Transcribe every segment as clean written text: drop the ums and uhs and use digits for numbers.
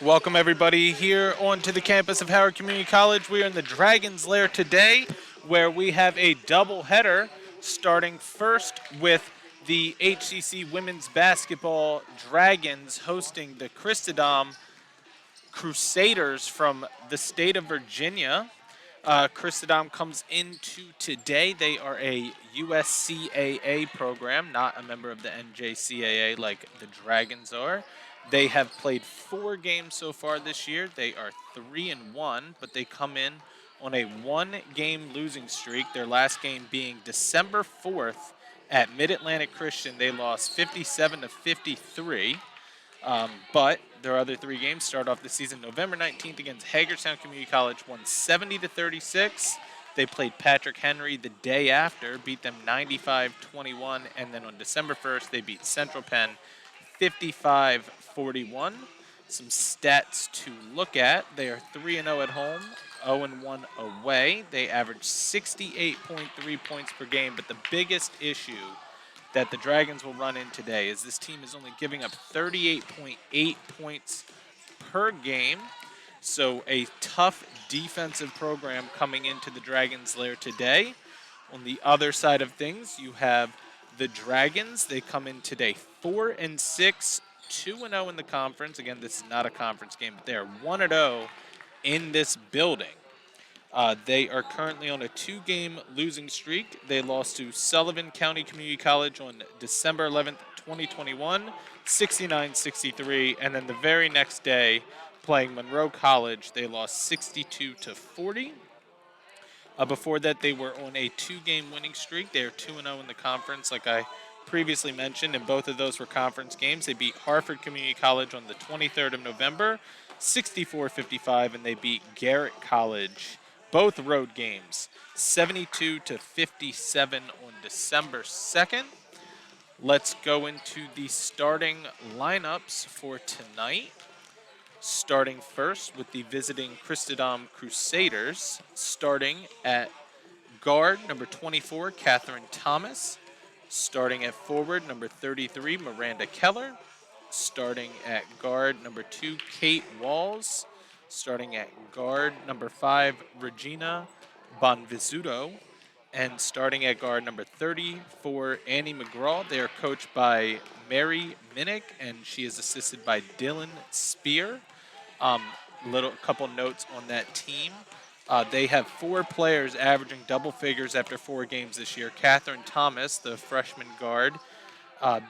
Welcome everybody here onto the campus of Howard Community College. We are in the Dragon's Lair today where we have a doubleheader starting first with the HCC women's basketball Dragons hosting the Christendom Crusaders from the state of Virginia. Christendom comes into today. They are a USCAA program, not a member of the NJCAA like the Dragons are. They have played 4 games so far this year. They are 3-1, but they come in on a 1-game losing streak. Their last game being December 4th at Mid Atlantic Christian. They lost 57-53. But their other 3 games start off the season November 19th against Hagerstown Community College, won 70-36. They played Patrick Henry the day after, beat them 95-21, and then on December 1st they beat Central Penn 55-41. Some stats to look at: they are 3-0 at home, 0-1 away. They average 68.3 points per game, but the biggest issue that the Dragons will run in today is this team is only giving up 38.8 points per game. So a tough defensive program coming into the Dragons' lair today. On the other side of things, you have the Dragons. They come in today 4-6, 2-0 in the conference. Again, this is not a conference game, but they are 1-0 in this building. They are currently on a 2-game losing streak. They lost to Sullivan County Community College on December 11th, 2021, 69-63, and then the very next day, playing Monroe College, they lost 62-40. Before that, they were on a 2-game winning streak. They are 2-0 in the conference, like I previously mentioned, and both of those were conference games. They beat Harford Community College on the 23rd of November, 64-55, and they beat Garrett College, both road games, 72-57 on December 2nd. Let's go into the starting lineups for tonight. Starting first with the visiting Christendom Crusaders, starting at guard, number 24, Catherine Thomas. Starting at forward, number 33, Miranda Keller. Starting at guard, number 2, Kate Walls. Starting at guard, number 5, Regina Bonvisuto. And starting at guard, number 34, Annie McGraw. They are coached by Mary Minnick, and she is assisted by Dylan Spear. Couple notes on that team. They have 4 players averaging double figures after 4 games this year. Catherine Thomas, the freshman guard,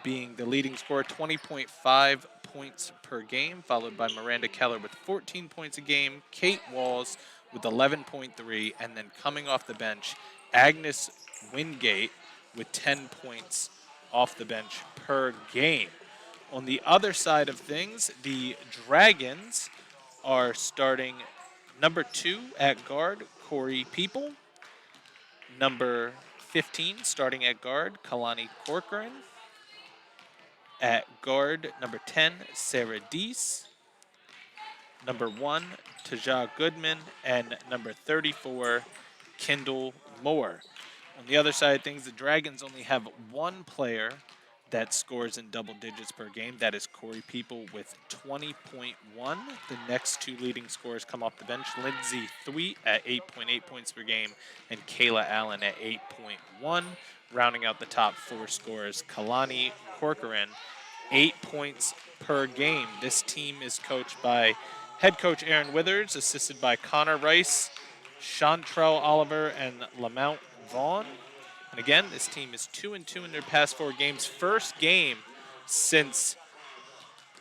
being the leading scorer, 20.5 points per game, followed by Miranda Keller with 14 points a game, Kate Walls with 11.3, and then coming off the bench, Agnes Wingate with 10 points off the bench per game. On the other side of things, the Dragons are starting number 2 at guard, Corey People. Number 15, starting at guard, Kalani Corcoran. At guard, number 10, Sarah Deese. Number 1, Taja Goodman. And number 34, Kendall Moore. On the other side of things, the Dragons only have 1 player that scores in double digits per game. That is Corey People with 20.1. The next 2 leading scorers come off the bench. Lindsay Thweet at 8.8 points per game and Kayla Allen at 8.1. Rounding out the top 4 scorers, Kalani Corcoran, 8 points per game. This team is coached by head coach Aaron Withers, assisted by Connor Rice, Chantrell Oliver, and Lamount Vaughn. And again, this team is 2-2 in their past 4 games. First game since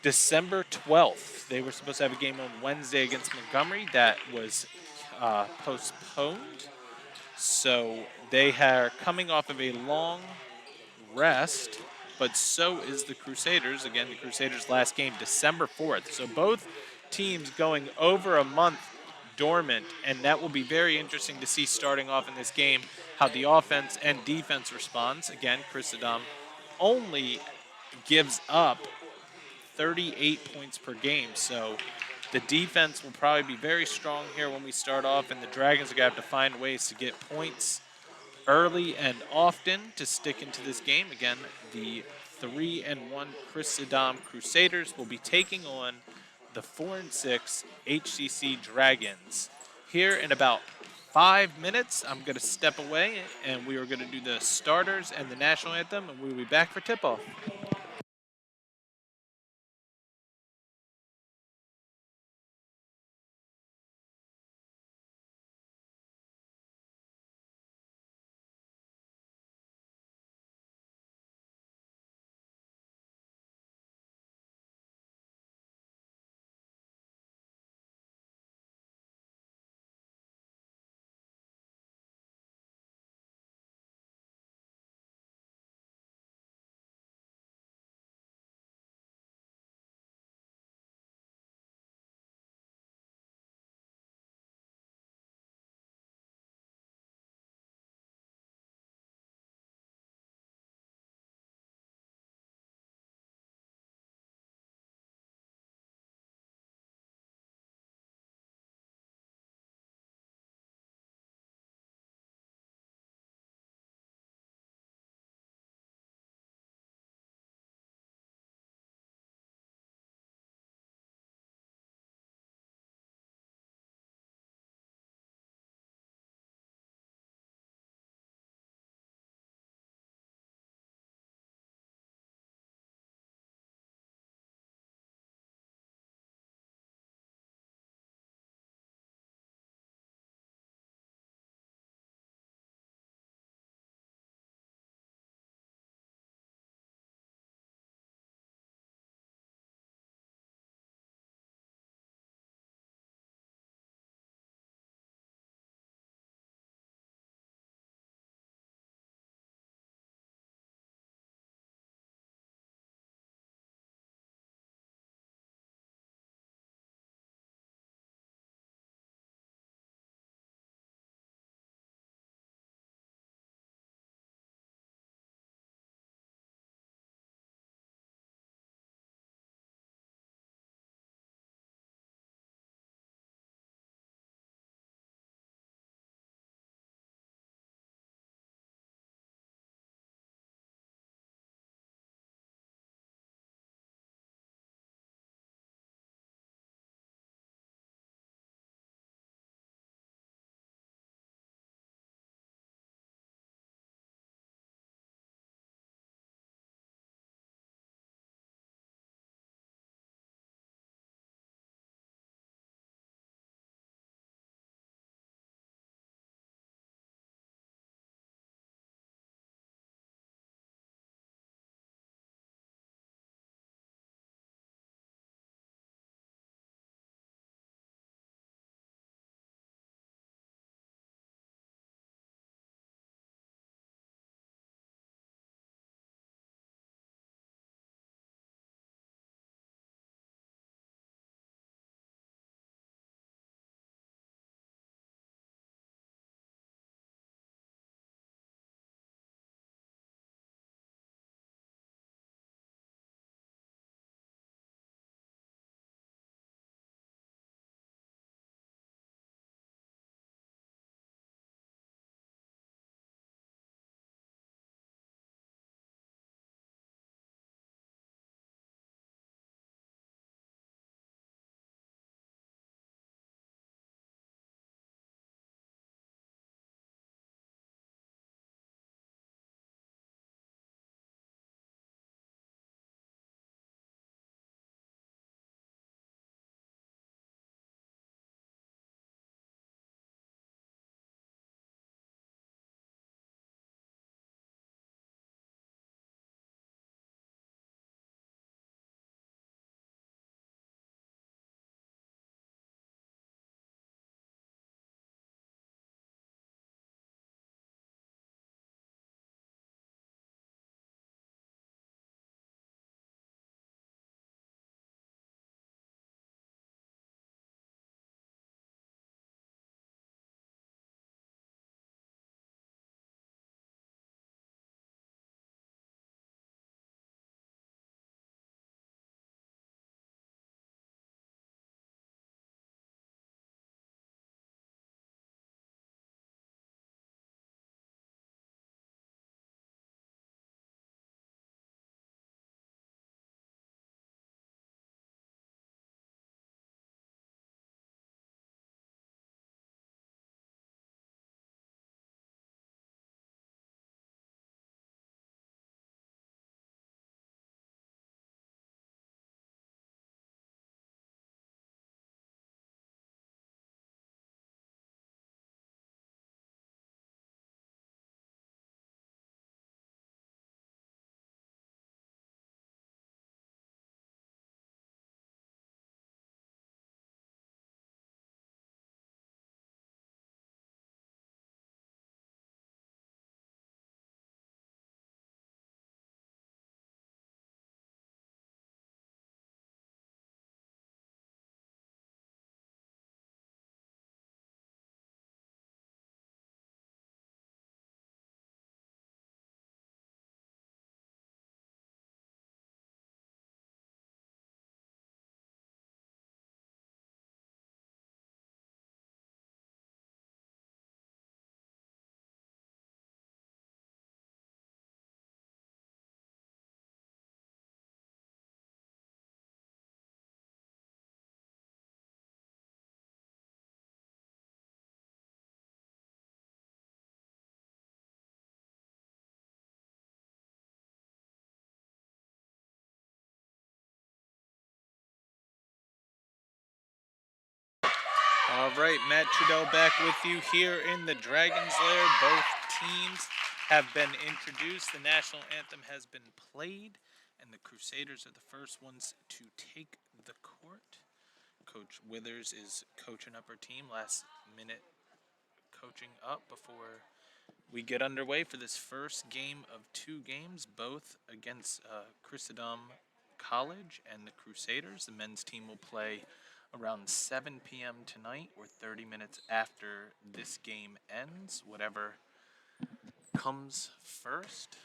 December 12th. They were supposed to have a game on Wednesday against Montgomery. That was postponed. So they are coming off of a long rest, but so is the Crusaders. Again, the Crusaders' last game, December 4th. So both teams going over a month dormant, and that will be very interesting to see starting off in this game how the offense and defense responds. Again, Christendom only gives up 38 points per game, so the defense will probably be very strong here when we start off, and the Dragons are going to have to find ways to get points early and often to stick into this game. Again, the 3-1 Christendom Crusaders will be taking on the 4-6 HCC Dragons. Here in about 5 minutes, I'm going to step away and we are going to do the starters and the national anthem, and we'll be back for tip off. All right, Matt Trudell back with you here in the Dragon's Lair. Both teams have been introduced. The national anthem has been played, and the Crusaders are the first ones to take the court. Coach Withers is coaching up her team. Last minute coaching up before we get underway for this first game of 2 games, both against Christendom College and the Crusaders. The men's team will play around 7 p.m. tonight, or 30 minutes after this game ends, whatever comes first.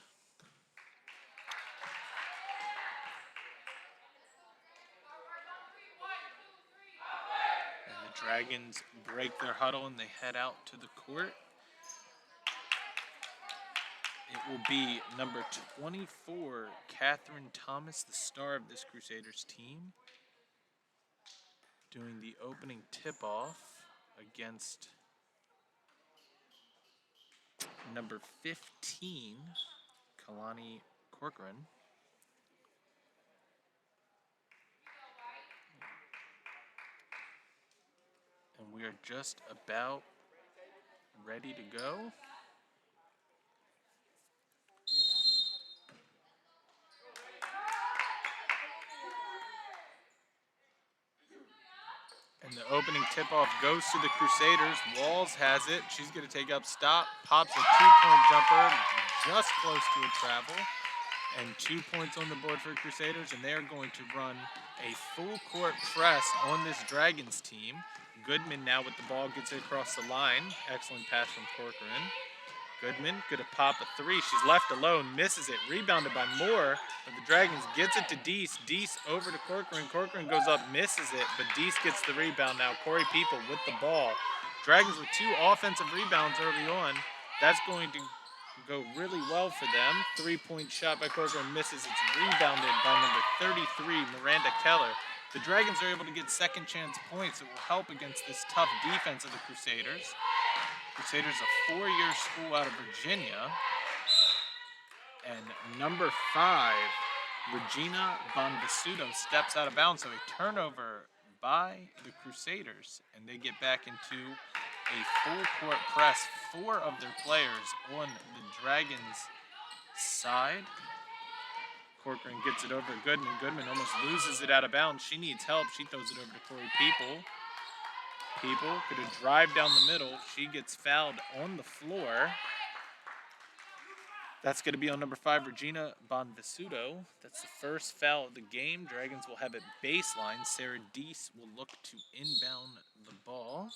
And the Dragons break their huddle and they head out to the court. It will be number 24, Catherine Thomas, the star of this Crusaders team, doing the opening tip-off against number 15, Kalani Corcoran. And we are just about ready to go. And the opening tip-off goes to the Crusaders. Walls has it. She's going to take up stop, pops a 2-point jumper, just close to a travel. And 2 points on the board for Crusaders, and they are going to run a full court press on this Dragons team. Goodman now with the ball, gets it across the line. Excellent pass from Corcoran. Goodman gonna pop a 3. She's left alone, misses it, rebounded by Moore, but the Dragons gets it to Deese. Deese over to Corcoran. Corcoran goes up, misses it, but Deese gets the rebound now. Corey People with the ball. Dragons with 2 offensive rebounds early on. That's going to go really well for them. 3-point shot by Corcoran, misses. It's rebounded by number 33, Miranda Keller. The Dragons are able to get second chance points that will help against this tough defense of the Crusaders. Crusaders, a 4-year school out of Virginia. And number 5, Regina Bonvisuto, steps out of bounds. So a turnover by the Crusaders, and they get back into a full court press. 4 of their players on the Dragons side. Corcoran gets it over to Goodman. Goodman almost loses it out of bounds. She needs help. She throws it over to Corey People. People could have drive down the middle. She gets fouled on the floor. That's going to be on number 5, Regina Bonvisuto. That's the first foul of the game. Dragons will have it baseline. Sarah Deese will look to inbound the ball.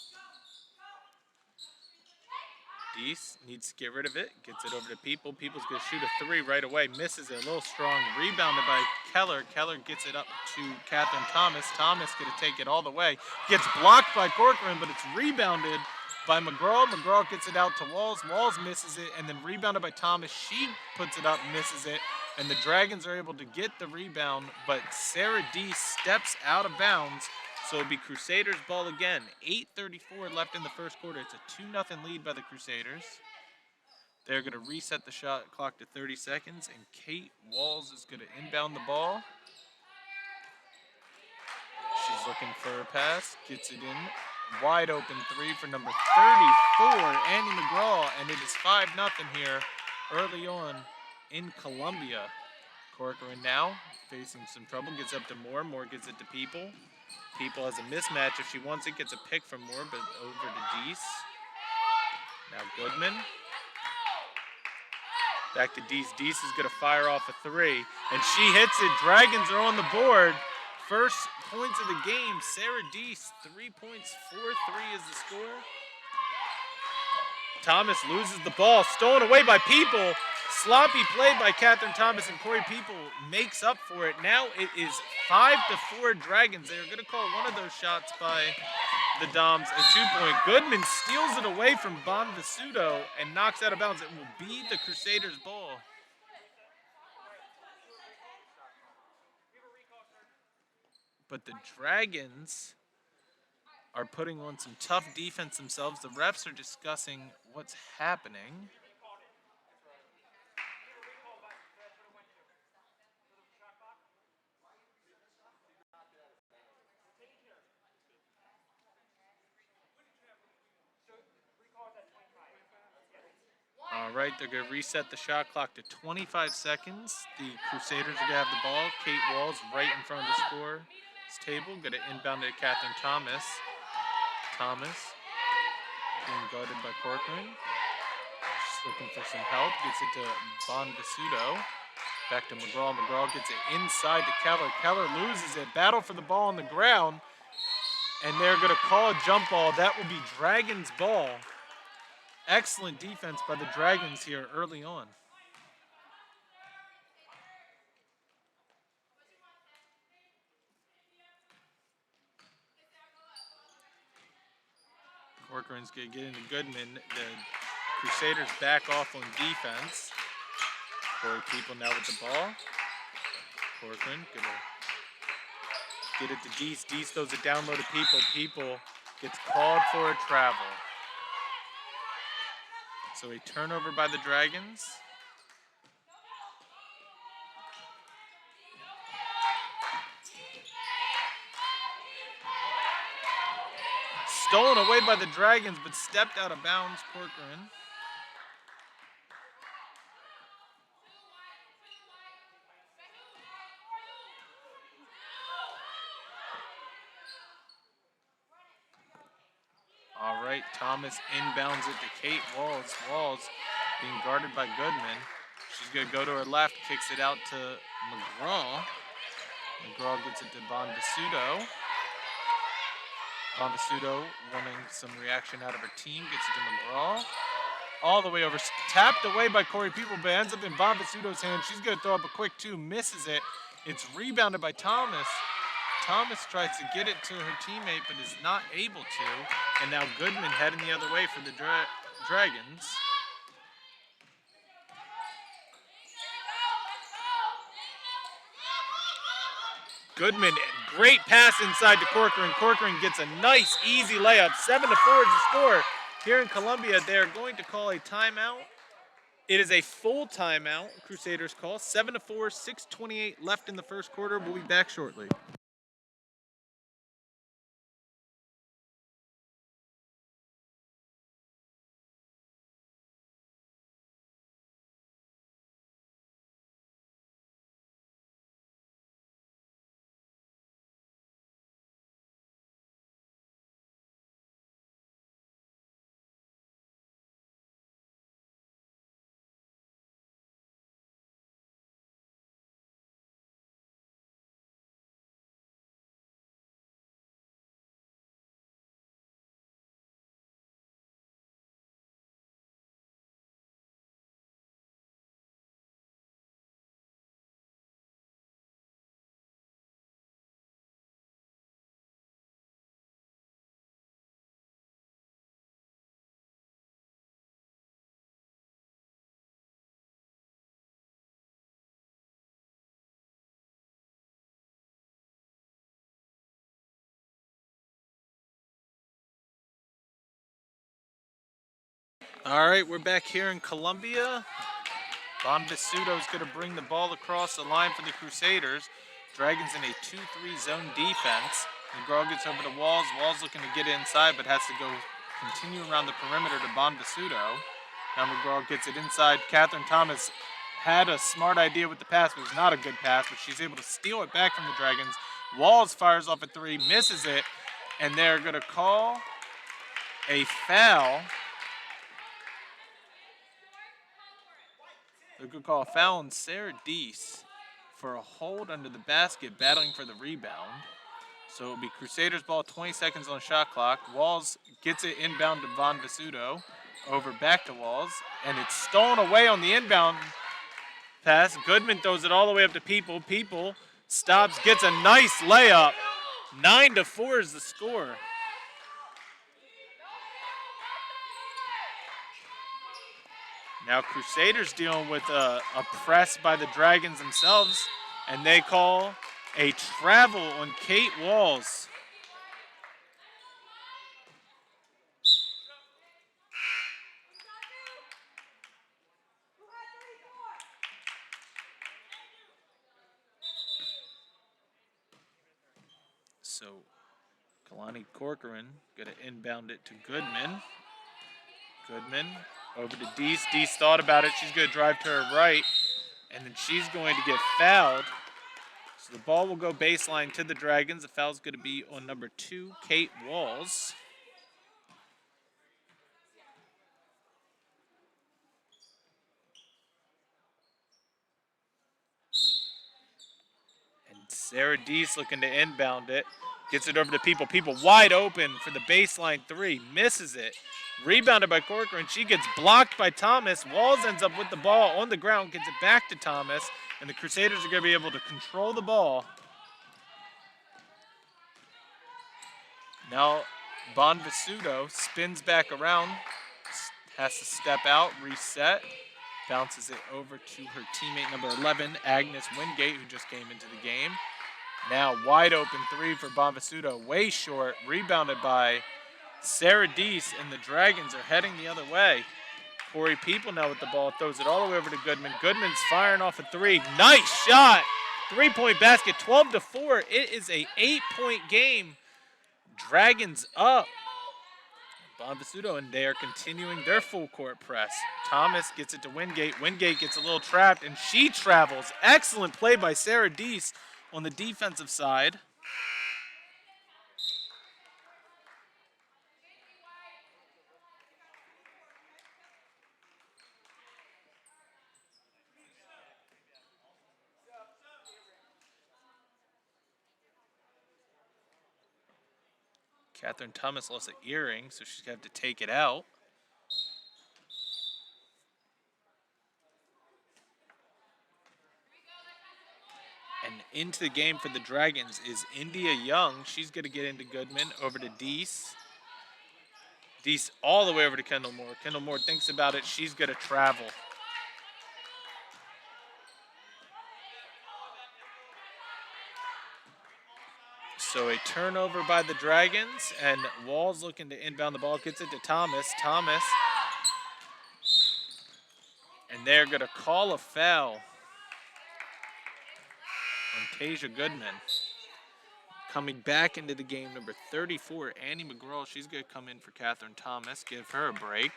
Deese needs to get rid of it. Gets it over to People. People's going to shoot a 3 right away. Misses it. A little strong. Rebounded by Keller. Keller gets it up to Catherine Thomas. Thomas going to take it all the way. Gets blocked by Corcoran, but it's rebounded by McGraw. McGraw gets it out to Walls. Walls misses it, and then rebounded by Thomas. She puts it up, misses it, and the Dragons are able to get the rebound, but Sarah Deese steps out of bounds. So it'll be Crusaders ball again. 8:34 left in the first quarter. It's a 2-0 lead by the Crusaders. They're going to reset the shot clock to 30 seconds, and Kate Walls is going to inbound the ball. She's looking for a pass, gets it in. Wide open 3 for number 34, Annie McGraw, and it is 5-0 here early on in Columbia. Corcoran now facing some trouble, gets up to Moore. Moore gets it to People. People has a mismatch. If she wants it, gets a pick from Moore, but over to Deese. Now Goodman. Back to Deese. Deese is going to fire off a 3, and she hits it. Dragons are on the board. First points of the game, Sarah Deese, 3 points, 4-3 is the score. Thomas loses the ball, stolen away by People. Sloppy play by Catherine Thomas, and Corey People makes up for it. Now it is 5-4 Dragons. They're going to call one of those shots by the Doms a 2-point. Goodman steals it away from Bonvisuto and knocks out of bounds. It will be the Crusaders' ball. But the Dragons are putting on some tough defense themselves. The refs are discussing what's happening. All right, they're going to reset the shot clock to 25 seconds. The Crusaders are going to have the ball. Kate Walls right in front of the score table. Going to inbound it to Catherine Thomas. Thomas being guarded by Corcoran. Just looking for some help. Gets it to Bonvisuto. Back to McGraw. McGraw gets it inside to Keller. Keller loses it. Battle for the ball on the ground. And they're going to call a jump ball. That will be Dragons' ball. Excellent defense by the Dragons here early on. Corcoran's going to get into Goodman. The Crusaders back off on defense. Corey People now with the ball. Corcoran going to get it to Deese. Deese throws it down low to People. People gets called for a travel. So a turnover by the Dragons. Stolen away by the Dragons, but stepped out of bounds, Corcoran. All right, Thomas inbounds it to Kate Walls. Walls being guarded by Goodman. She's going to go to her left, kicks it out to McGraw. McGraw gets it to Bonvisuto. Bonvisuto wanting some reaction out of her team, gets it to McGraw. All the way over, tapped away by Corey People, but ends up in Bonvisuto's hand. She's going to throw up a quick two, misses it. It's rebounded by Thomas. Thomas tries to get it to her teammate, but is not able to. And now Goodman heading the other way for the Dragons. Goodman, great pass inside to Corcoran. Corcoran gets a nice, easy layup. 7-4 is the score. Here in Columbia, they are going to call a timeout. It is a full timeout, Crusaders call. 7-4, 6:28 left in the first quarter. We'll be back shortly. All right, we're back here in Columbia. Bonvisuto is going to bring the ball across the line for the Crusaders. Dragons in a 2-3 zone defense. McGraw gets over to Walls. Walls looking to get inside, but has to go continue around the perimeter to Bonvisuto. Now McGraw gets it inside. Catherine Thomas had a smart idea with the pass, but it was not a good pass, but she's able to steal it back from the Dragons. Walls fires off a three, misses it, and they're going to call a foul. They're going to call a foul on Sarah Deese for a hold under the basket, battling for the rebound. So it'll be Crusaders ball, 20 seconds on the shot clock. Walls gets it inbound to Bonvisuto, over back to Walls, and it's stolen away on the inbound pass. Goodman throws it all the way up to People. People stops, gets a nice layup. 9-4 is the score. Now Crusaders dealing with a press by the Dragons themselves, and they call a travel on Kate Walls. So Kalani Corcoran going to inbound it to Goodman. Goodman Over to Deese. Deese thought about it. She's going to drive to her right, and then she's going to get fouled. So the ball will go baseline to the Dragons. The foul's going to be on number 2, Kate Walls. And Sarah Deese looking to inbound it. Gets it over to People. People wide open for the baseline 3. Misses it. Rebounded by Corcoran. She gets blocked by Thomas. Walls ends up with the ball on the ground. Gets it back to Thomas. And the Crusaders are going to be able to control the ball. Now Bonvisuto spins back around. Has to step out, reset. Bounces it over to her teammate number 11, Agnes Wingate, who just came into the game. Now wide open 3 for Bonvisuto, way short, rebounded by Sarah Deese, and the Dragons are heading the other way. Corey People now with the ball, throws it all the way over to Goodman. Goodman's firing off a 3. Nice shot! 3-point basket, 12-4. It is a 8-point game. Dragons up. Bonvisuto, and they are continuing their full court press. Thomas gets it to Wingate. Wingate gets a little trapped, and she travels. Excellent play by Sarah Deese on the defensive side. Catherine Thomas lost an earring, so she's going to have to take it out. And into the game for the Dragons is India Young. She's going to get into Goodman, over to Deese. Deese all the way over to Kendall Moore. Kendall Moore thinks about it. She's going to travel. So a turnover by the Dragons, and Walls looking to inbound the ball. Gets it to Thomas. Thomas. And they're going to call a foul on Tasia Goodman. Coming back into the game, number 34, Annie McGraw. She's going to come in for Catherine Thomas. Give her a break.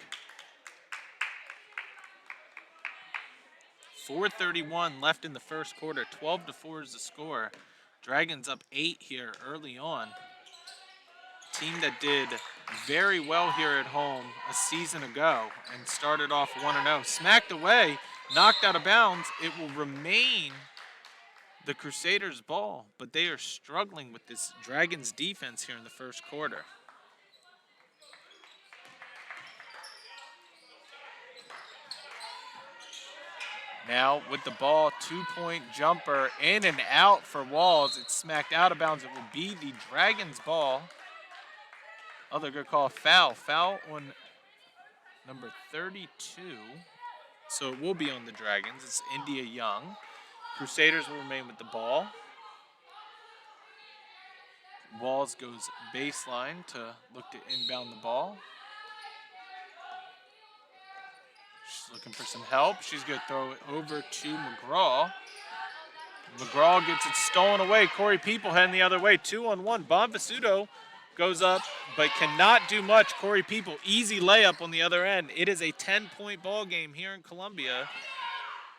4:31 left in the first quarter. 12-4 is the score. Dragons up 8 here early on. Team that did very well here at home a season ago and started off 1-0. Smacked away, knocked out of bounds. It will remain the Crusaders' ball, but they are struggling with this Dragons defense here in the first quarter. Now with the ball, 2-point jumper in and out for Walls. It's smacked out of bounds. It will be the Dragons' ball. Oh, they're going to call a foul. Foul on number 32. So it will be on the Dragons. It's India Young. Crusaders will remain with the ball. Walls goes baseline to look to inbound the ball. She's looking for some help. She's going to throw it over to McGraw. McGraw gets it stolen away. Corey People heading the other way. 2-on-1. Bonvisuto goes up, but cannot do much. Corey People, easy layup on the other end. It is a 10-point ball game here in Columbia.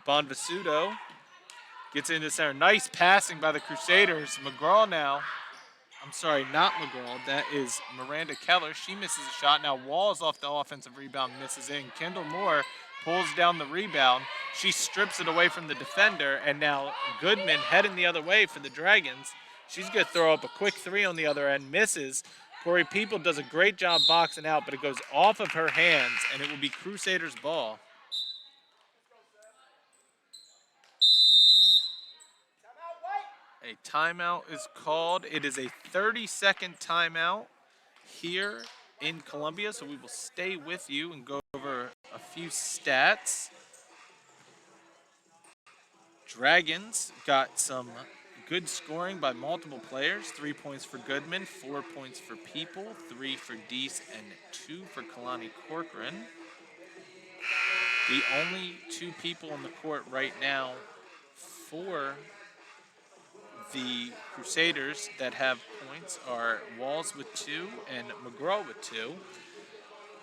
Bonvisuto gets into center. Nice passing by the Crusaders. McGraw now. I'm sorry, not McGraw. That is Miranda Keller. She misses a shot. Now Walls off the offensive rebound, misses in. Kendall Moore pulls down the rebound. She strips it away from the defender, and now Goodman heading the other way for the Dragons. She's going to throw up a quick 3 on the other end, misses. Corey People does a great job boxing out, but it goes off of her hands, and it will be Crusaders' ball. A timeout is called. It is a 30-second timeout here in Columbia, so we will stay with you and go over a few stats. Dragons got some good scoring by multiple players. 3 points for Goodman, 4 points for People, 3 for Deese, and 2 for Kalani Corcoran. The only 2 people on the court right now for the Crusaders that have points are Walls with 2 and McGraw with 2.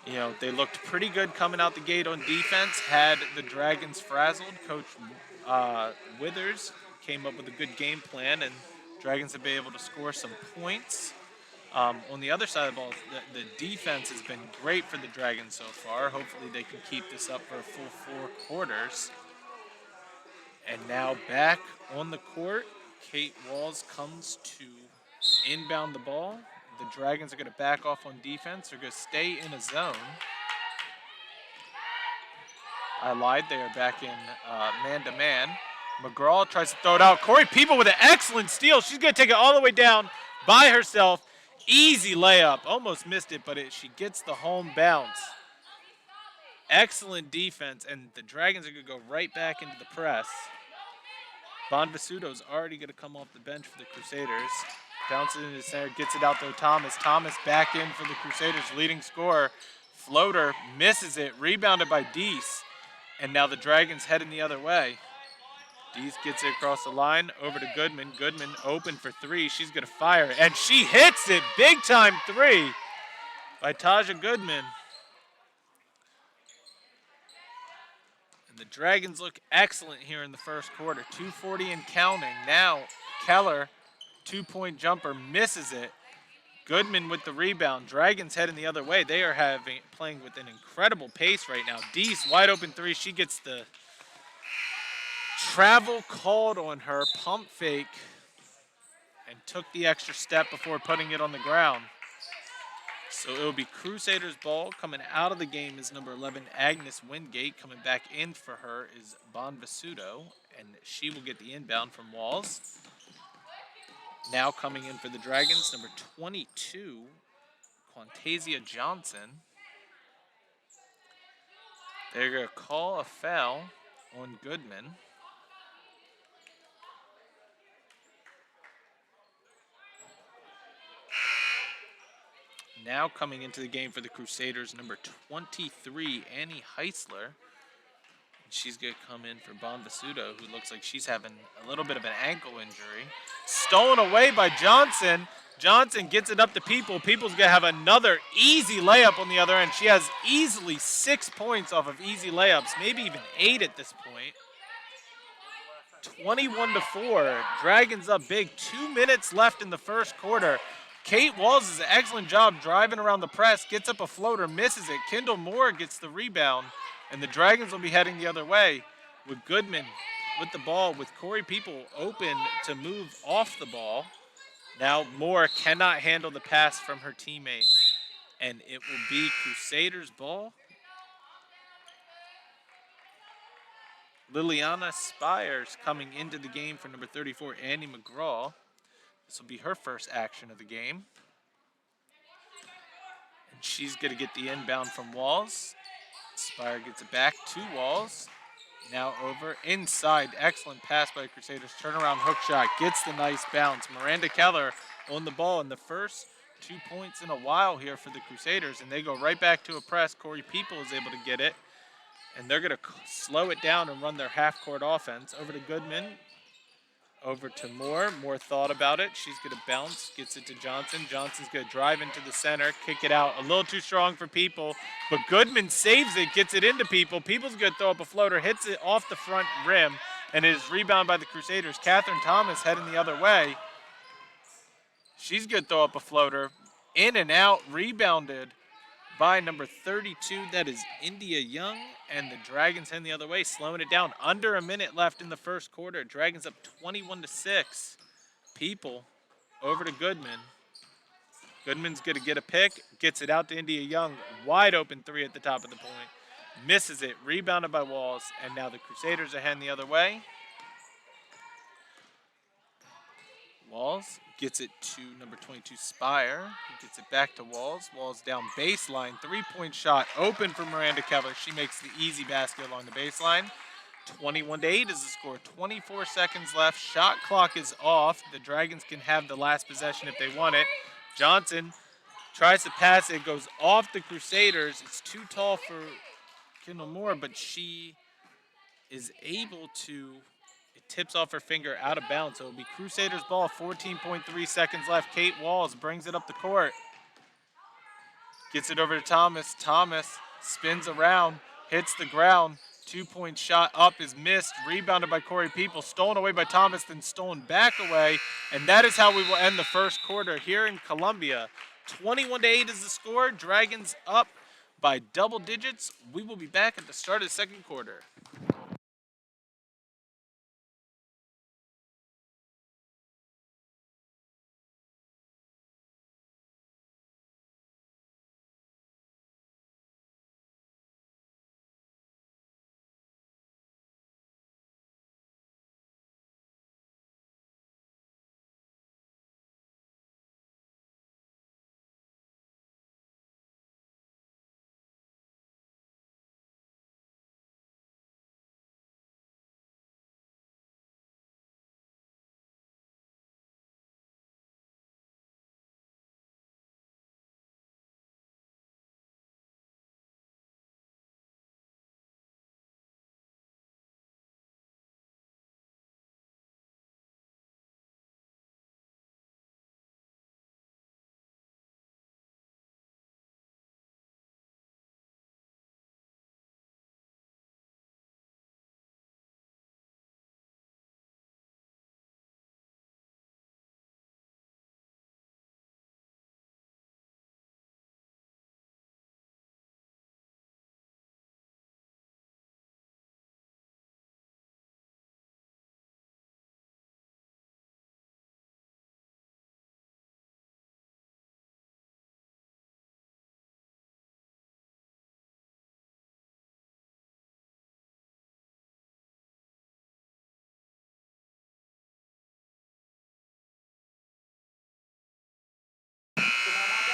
You know, they looked pretty good coming out the gate on defense, had the Dragons frazzled. Coach uh, Withers came up with a good game plan, and Dragons have been able to score some points. On the other side of the ball, the defense has been great for the Dragons so far. Hopefully they can keep this up for a full 4 quarters. And now back on the court, Kate Walls comes to inbound the ball. The Dragons are going to back off on defense. They're going to stay in a zone. I lied. They are back in man-to-man. McGraw tries to throw it out. Corey People with an excellent steal. She's going to take it all the way down by herself. Easy layup. Almost missed it, but she gets the home bounce. Excellent defense, and the Dragons are going to go right back into the press. Bonvisuto's already going to come off the bench for the Crusaders. Bounces into the center, gets it out to Thomas. Thomas back in for the Crusaders' leading scorer. Floater misses it, rebounded by Deese. And now the Dragons heading the other way. Deese gets it across the line, over to Goodman. Goodman open for three. She's going to fire, and she hits it. Big time three by Taja Goodman. And the Dragons look excellent here in the first quarter. 2:40 and counting. Now Keller, 2-point jumper, misses it. Goodman with the rebound. Dragons heading the other way. They are playing with an incredible pace right now. Deese, wide open three. She gets the travel called on her, pump fake, and took the extra step before putting it on the ground. So it will be Crusaders ball. Coming out of the game is number 11, Agnes Wingate. Coming back in for her is Bonvisuto, and she will get the inbound from Walls. Now coming in for the Dragons, number 22, Quantasia Johnson. They're going to call a foul on Goodman. Now coming into the game for the Crusaders, number 23, Annie Heisler. She's going to come in for Bonvisuto, who looks like she's having a little bit of an ankle injury. Stolen away by Johnson. Johnson gets it up to People. People's going to have another easy layup on the other end. She has easily 6 points off of easy layups, maybe even 8 at this point. 21-4. Dragons up big. 2 minutes left in the first quarter. Kate Walls does an excellent job driving around the press, gets up a floater, misses it. Kendall Moore gets the rebound. And the Dragons will be heading the other way with Goodman with the ball, with Corey People open to move off the ball. Now Moore cannot handle the pass from her teammate, and it will be Crusaders ball. Liliana Spires coming into the game for number 34, Annie McGraw. This will be her first action of the game. And she's going to get the inbound from Walls. Spire gets it back to Walls. Now over inside. Excellent pass by Crusaders. Turnaround hook shot. Gets the nice bounce. Miranda Keller on the ball in the first 2 points in a while here for the Crusaders. And they go right back to a press. Corey People is able to get it. And they're going to slow it down and run their half-court offense. Over to Goodman. Over to Moore. Moore thought about it. She's going to bounce. Gets it to Johnson. Johnson's going to drive into the center. Kick it out. A little too strong for People. But Goodman saves it. Gets it into People. People's going to throw up a floater. Hits it off the front rim. And it is rebounded by the Crusaders. Catherine Thomas heading the other way. She's going to throw up a floater. In and out. Rebounded by number 32. That is India Young. And the Dragons heading the other way, slowing it down. Under a minute left in the first quarter. Dragons up 21-6. People over to Goodman. Goodman's going to get a pick. Gets it out to India Young. Wide open three at the top of the point. Misses it. Rebounded by Walls. And now the Crusaders are heading the other way. Walls gets it to number 22, Spire. He gets it back to Walls. Walls down baseline. 3-point shot open for Miranda Keller. She makes the easy basket along the baseline. 21-8 is the score. 24 seconds left. Shot clock is off. The Dragons can have the last possession if they want it. Johnson tries to pass it. Goes off the Crusaders. It's too tall for Kendall Moore, but she is able to... tips off her finger out of bounds. So it'll be Crusaders ball, 14.3 seconds left. Kate Walls brings it up the court. Gets it over to Thomas. Thomas spins around, hits the ground. 2-point shot up is missed. Rebounded by Corey People. Stolen away by Thomas, then stolen back away. And that is how we will end the first quarter here in Columbia. 21-8 is the score. Dragons up by double digits. We will be back at the start of the second quarter.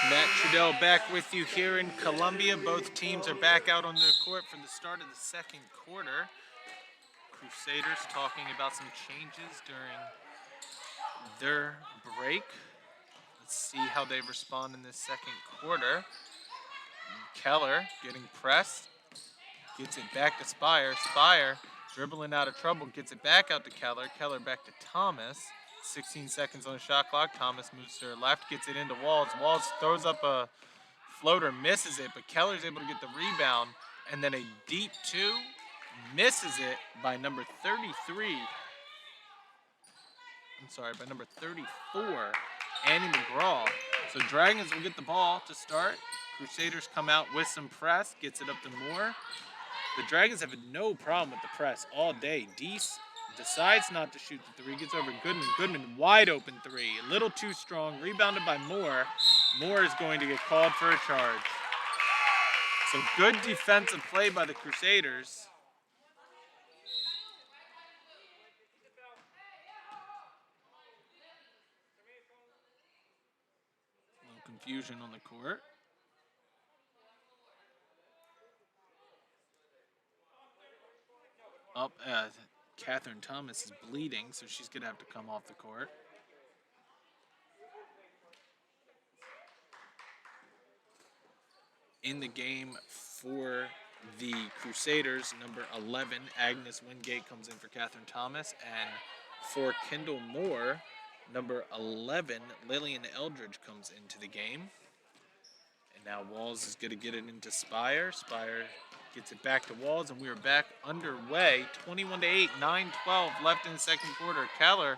Matt Trudell back with you here in Columbia. Both teams are back out on the court for the start of the second quarter. Crusaders talking about some changes during their break. Let's see how they respond in this second quarter. Keller getting pressed. Gets it back to Spire. Spire dribbling out of trouble. Gets it back out to Keller. Keller back to Thomas. 16 seconds on the shot clock. Thomas moves to her left. Gets it into Walls. Walls throws up a floater. Misses it. But Keller's able to get the rebound. And then a deep two. Misses it by number 33. By number 34, Annie McGraw. So Dragons will get the ball to start. Crusaders come out with some press. Gets it up to Moore. The Dragons have no problem with the press all day. Deese decides not to shoot the three. Gets over Goodman. Goodman, wide open three. A little too strong. Rebounded by Moore. Moore is going to get called for a charge. So good defensive play by the Crusaders. A little confusion on the court. Catherine Thomas is bleeding, so she's going to have to come off the court. In the game for the Crusaders, number 11, Agnes Wingate comes in for Catherine Thomas. And for Kendall Moore, number 11, Lillian Eldridge comes into the game. And now Walls is going to get it into Spire. Spire gets it back to Walls, and we are back underway. 21-8, 9-12 left in the second quarter. Keller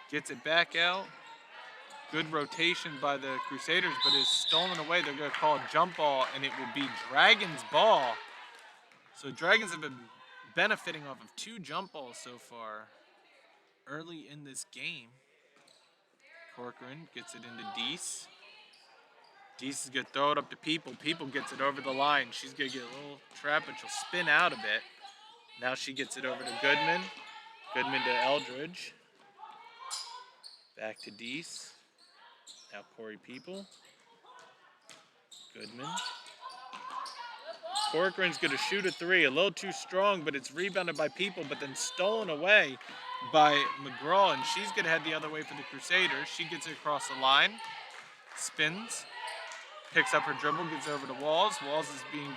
gets it back out. Good rotation by the Crusaders, but it's stolen away. They're going to call a jump ball, and it will be Dragons' ball. So Dragons have been benefiting off of 2 jump balls so far early in this game. Corcoran gets it into Deese. Deese is going to throw it up to People. People gets it over the line. She's going to get a little trap, but she'll spin out of it. Now she gets it over to Goodman. Goodman to Eldridge. Back to Deese. Now Corey People. Goodman. Corcoran's going to shoot a three. A little too strong, but it's rebounded by People, but then stolen away by McGraw, and she's going to head the other way for the Crusaders. She gets it across the line. Spins. Picks up her dribble, gets over to Walls. Walls is being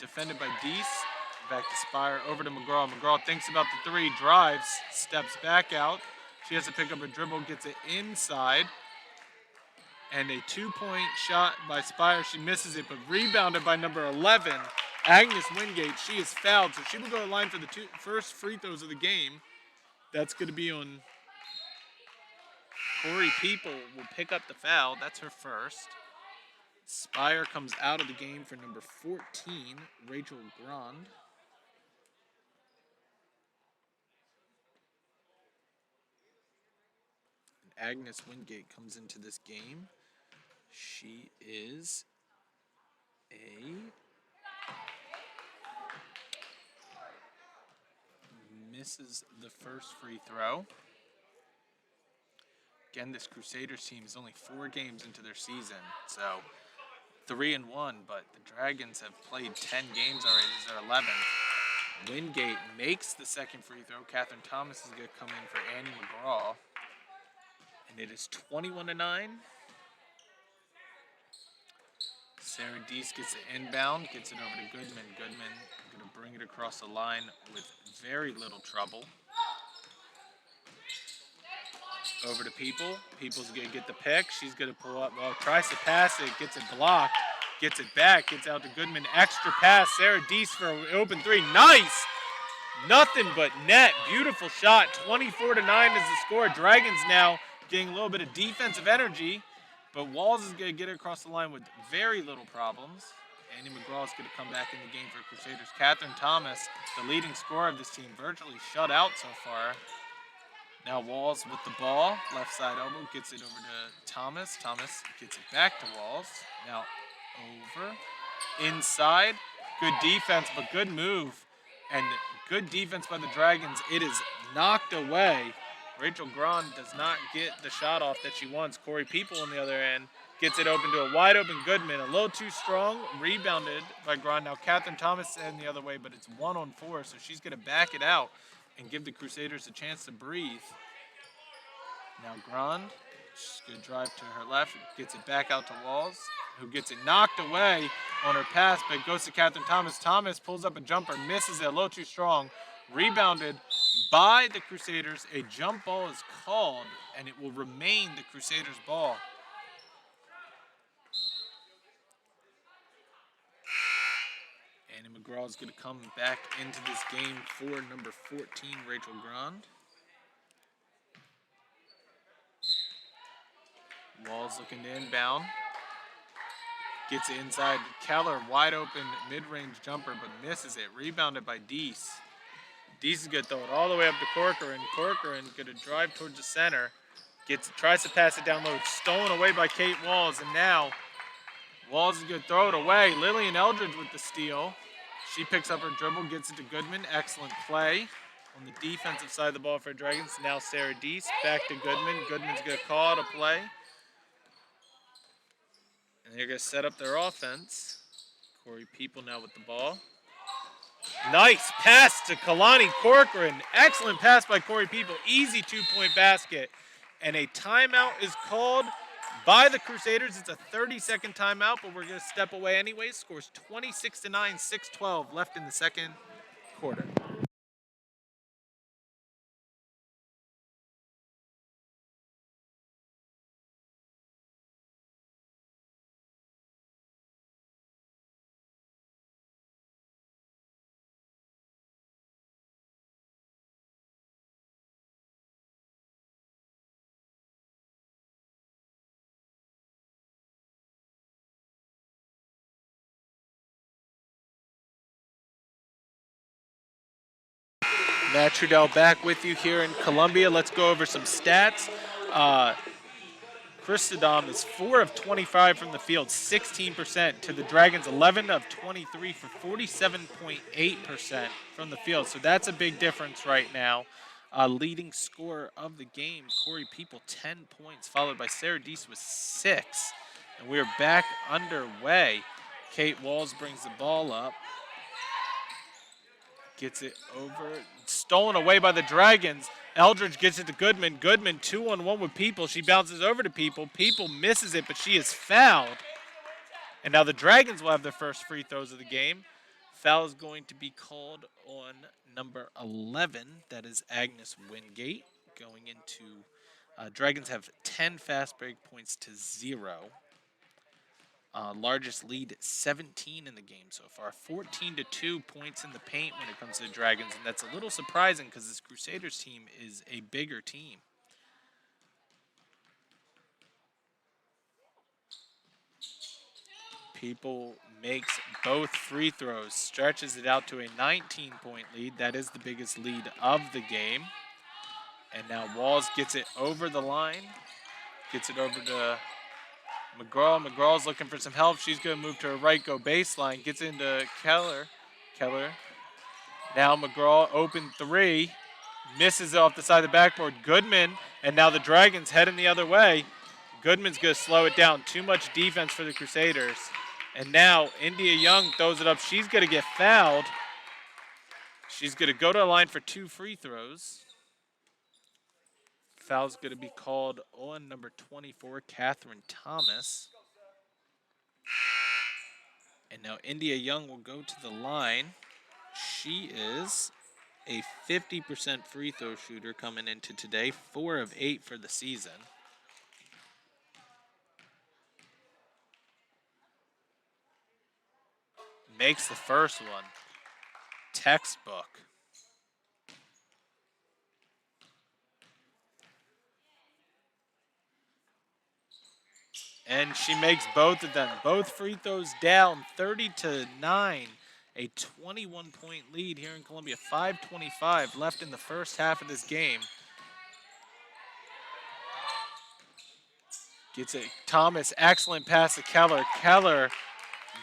defended by Deese. Back to Spire, over to McGraw. McGraw thinks about the three, drives, steps back out. She has to pick up her dribble, gets it inside. And a 2-point shot by Spire. She misses it, but rebounded by number 11, Agnes Wingate. She is fouled, so she will go to the line for the first free throws of the game. That's going to be on Corey People. Will pick up the foul. That's her first. Spire comes out of the game for number 14, Rachel Grand. And Agnes Wingate comes into this game. She is misses the first free throw. Again, this Crusaders team is only 4 games into their season, so 3-1, but the Dragons have played 10 games already. This is their 11th. Wingate makes the second free throw. Catherine Thomas is going to come in for Annie McGraw. And it is 21-9. Sarah Deese gets it inbound, gets it over to Goodman. Goodman going to bring it across the line with very little trouble. Over to People. People's going to get the pick. She's going to pull up. Well, tries to pass it, gets it blocked, gets it back, gets out to Goodman. Extra pass. Sarah Deese for an open three. Nice! Nothing but net. Beautiful shot. 24-9 is the score. Dragons now getting a little bit of defensive energy, but Walls is going to get it across the line with very little problems. Annie McGraw is going to come back in the game for Crusaders. Catherine Thomas, the leading scorer of this team, virtually shut out so far. Now Walls with the ball, left side elbow, gets it over to Thomas. Thomas gets it back to Walls. Now over, inside. Good defense, but good move. And good defense by the Dragons. It is knocked away. Rachel Grand does not get the shot off that she wants. Corey People on the other end gets it open to a wide open Goodman. A little too strong, rebounded by Grand. Now Catherine Thomas in the other way, but it's 1-on-4, so she's going to back it out and give the Crusaders a chance to breathe. Now Grand, she's going to drive to her left, gets it back out to Walls, who gets it knocked away on her pass, but it goes to Catherine Thomas. Thomas pulls up a jumper, misses it a little too strong, rebounded by the Crusaders. A jump ball is called, and it will remain the Crusaders' ball. Annie McGraw is going to come back into this game for number 14, Rachel Grand. Walls looking to inbound. Gets it inside. Keller, wide open mid-range jumper, but misses it. Rebounded by Deese. Deese is going to throw it all the way up to Corcoran. Corcoran going to drive towards the center. Tries to pass it down low. It's stolen away by Kate Walls, and now Walls is going to throw it away. Lillian Eldridge with the steal. She picks up her dribble, gets it to Goodman. Excellent play on the defensive side of the ball for Dragons. Now Sarah Deese back to Goodman. Goodman's going to call it a play. And they're going to set up their offense. Corey People now with the ball. Nice pass to Kalani Corcoran. Excellent pass by Corey People. Easy 2-point basket. And a timeout is called by the Crusaders. It's a 30-second timeout, but we're going to step away anyways. Scores 26-9, 6:12 left in the second quarter. Matt Trudell back with you here in Columbia. Let's go over some stats. Christendom is 4 of 25 from the field, 16%, to the Dragons 11 of 23 for 47.8% from the field. So that's a big difference right now. Leading scorer of the game, Corey People, 10 points, followed by Sarah Deese with 6. And we're back underway. Kate Walls brings the ball up. Gets it over. Stolen away by the Dragons. Eldridge gets it to Goodman. Goodman 2-on-1 with People. She bounces over to People. People misses it, but she is fouled. And now the Dragons will have their first free throws of the game. Foul is going to be called on number 11. That is Agnes Wingate going into Dragons have 10 fast break points to 0. Largest lead 17 in the game so far. 14-2 points in the paint when it comes to the Dragons, and that's a little surprising because this Crusaders team is a bigger team. People makes both free throws, stretches it out to a 19-point lead. That is the biggest lead of the game. And now Walls gets it over the line, gets it over to McGraw. McGraw's looking for some help. She's going to move to her right, go baseline, gets into Keller. Keller. Now McGraw, open three, misses it off the side of the backboard. Goodman, and now the Dragons heading the other way. Goodman's going to slow it down. Too much defense for the Crusaders. And now India Young throws it up. She's going to get fouled. She's going to go to the line for 2 free throws. Foul's going to be called on number 24, Catherine Thomas. And now India Young will go to the line. She is a 50% free throw shooter coming into today, 4 of 8 for the season. Makes the first one. Textbook. And she makes both of them. Both free throws down, 30-9. A 21-point lead here in Columbia. 5:25 left in the first half of this game. Gets it. Thomas, excellent pass to Keller. Keller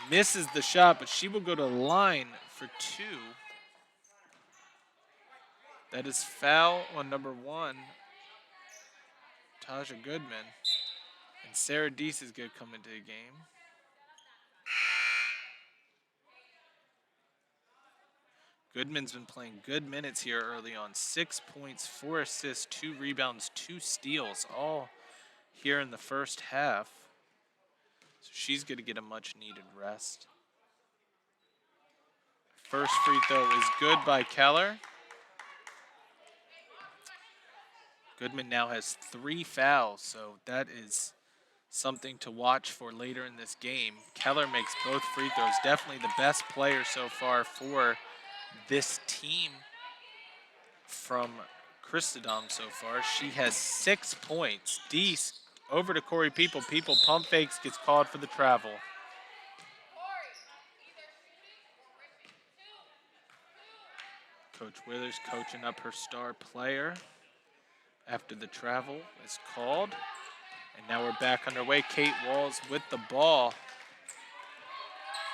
misses the shot, but she will go to the line for 2. That is foul on number 1, Taja Goodman. And Sarah Deese is going to come into the game. Goodman's been playing good minutes here early on. 6 points, 4 assists, 2 rebounds, 2 steals, all here in the first half. So she's going to get a much-needed rest. First free throw is good by Keller. Goodman now has 3 fouls, so that is something to watch for later in this game. Keller makes both free throws. Definitely the best player so far for this team from Christendom so far. She has 6 points. Deese over to Corey People. People pump fakes, gets called for the travel. Coach Withers coaching up her star player after the travel is called. And now we're back underway. Kate Walls with the ball.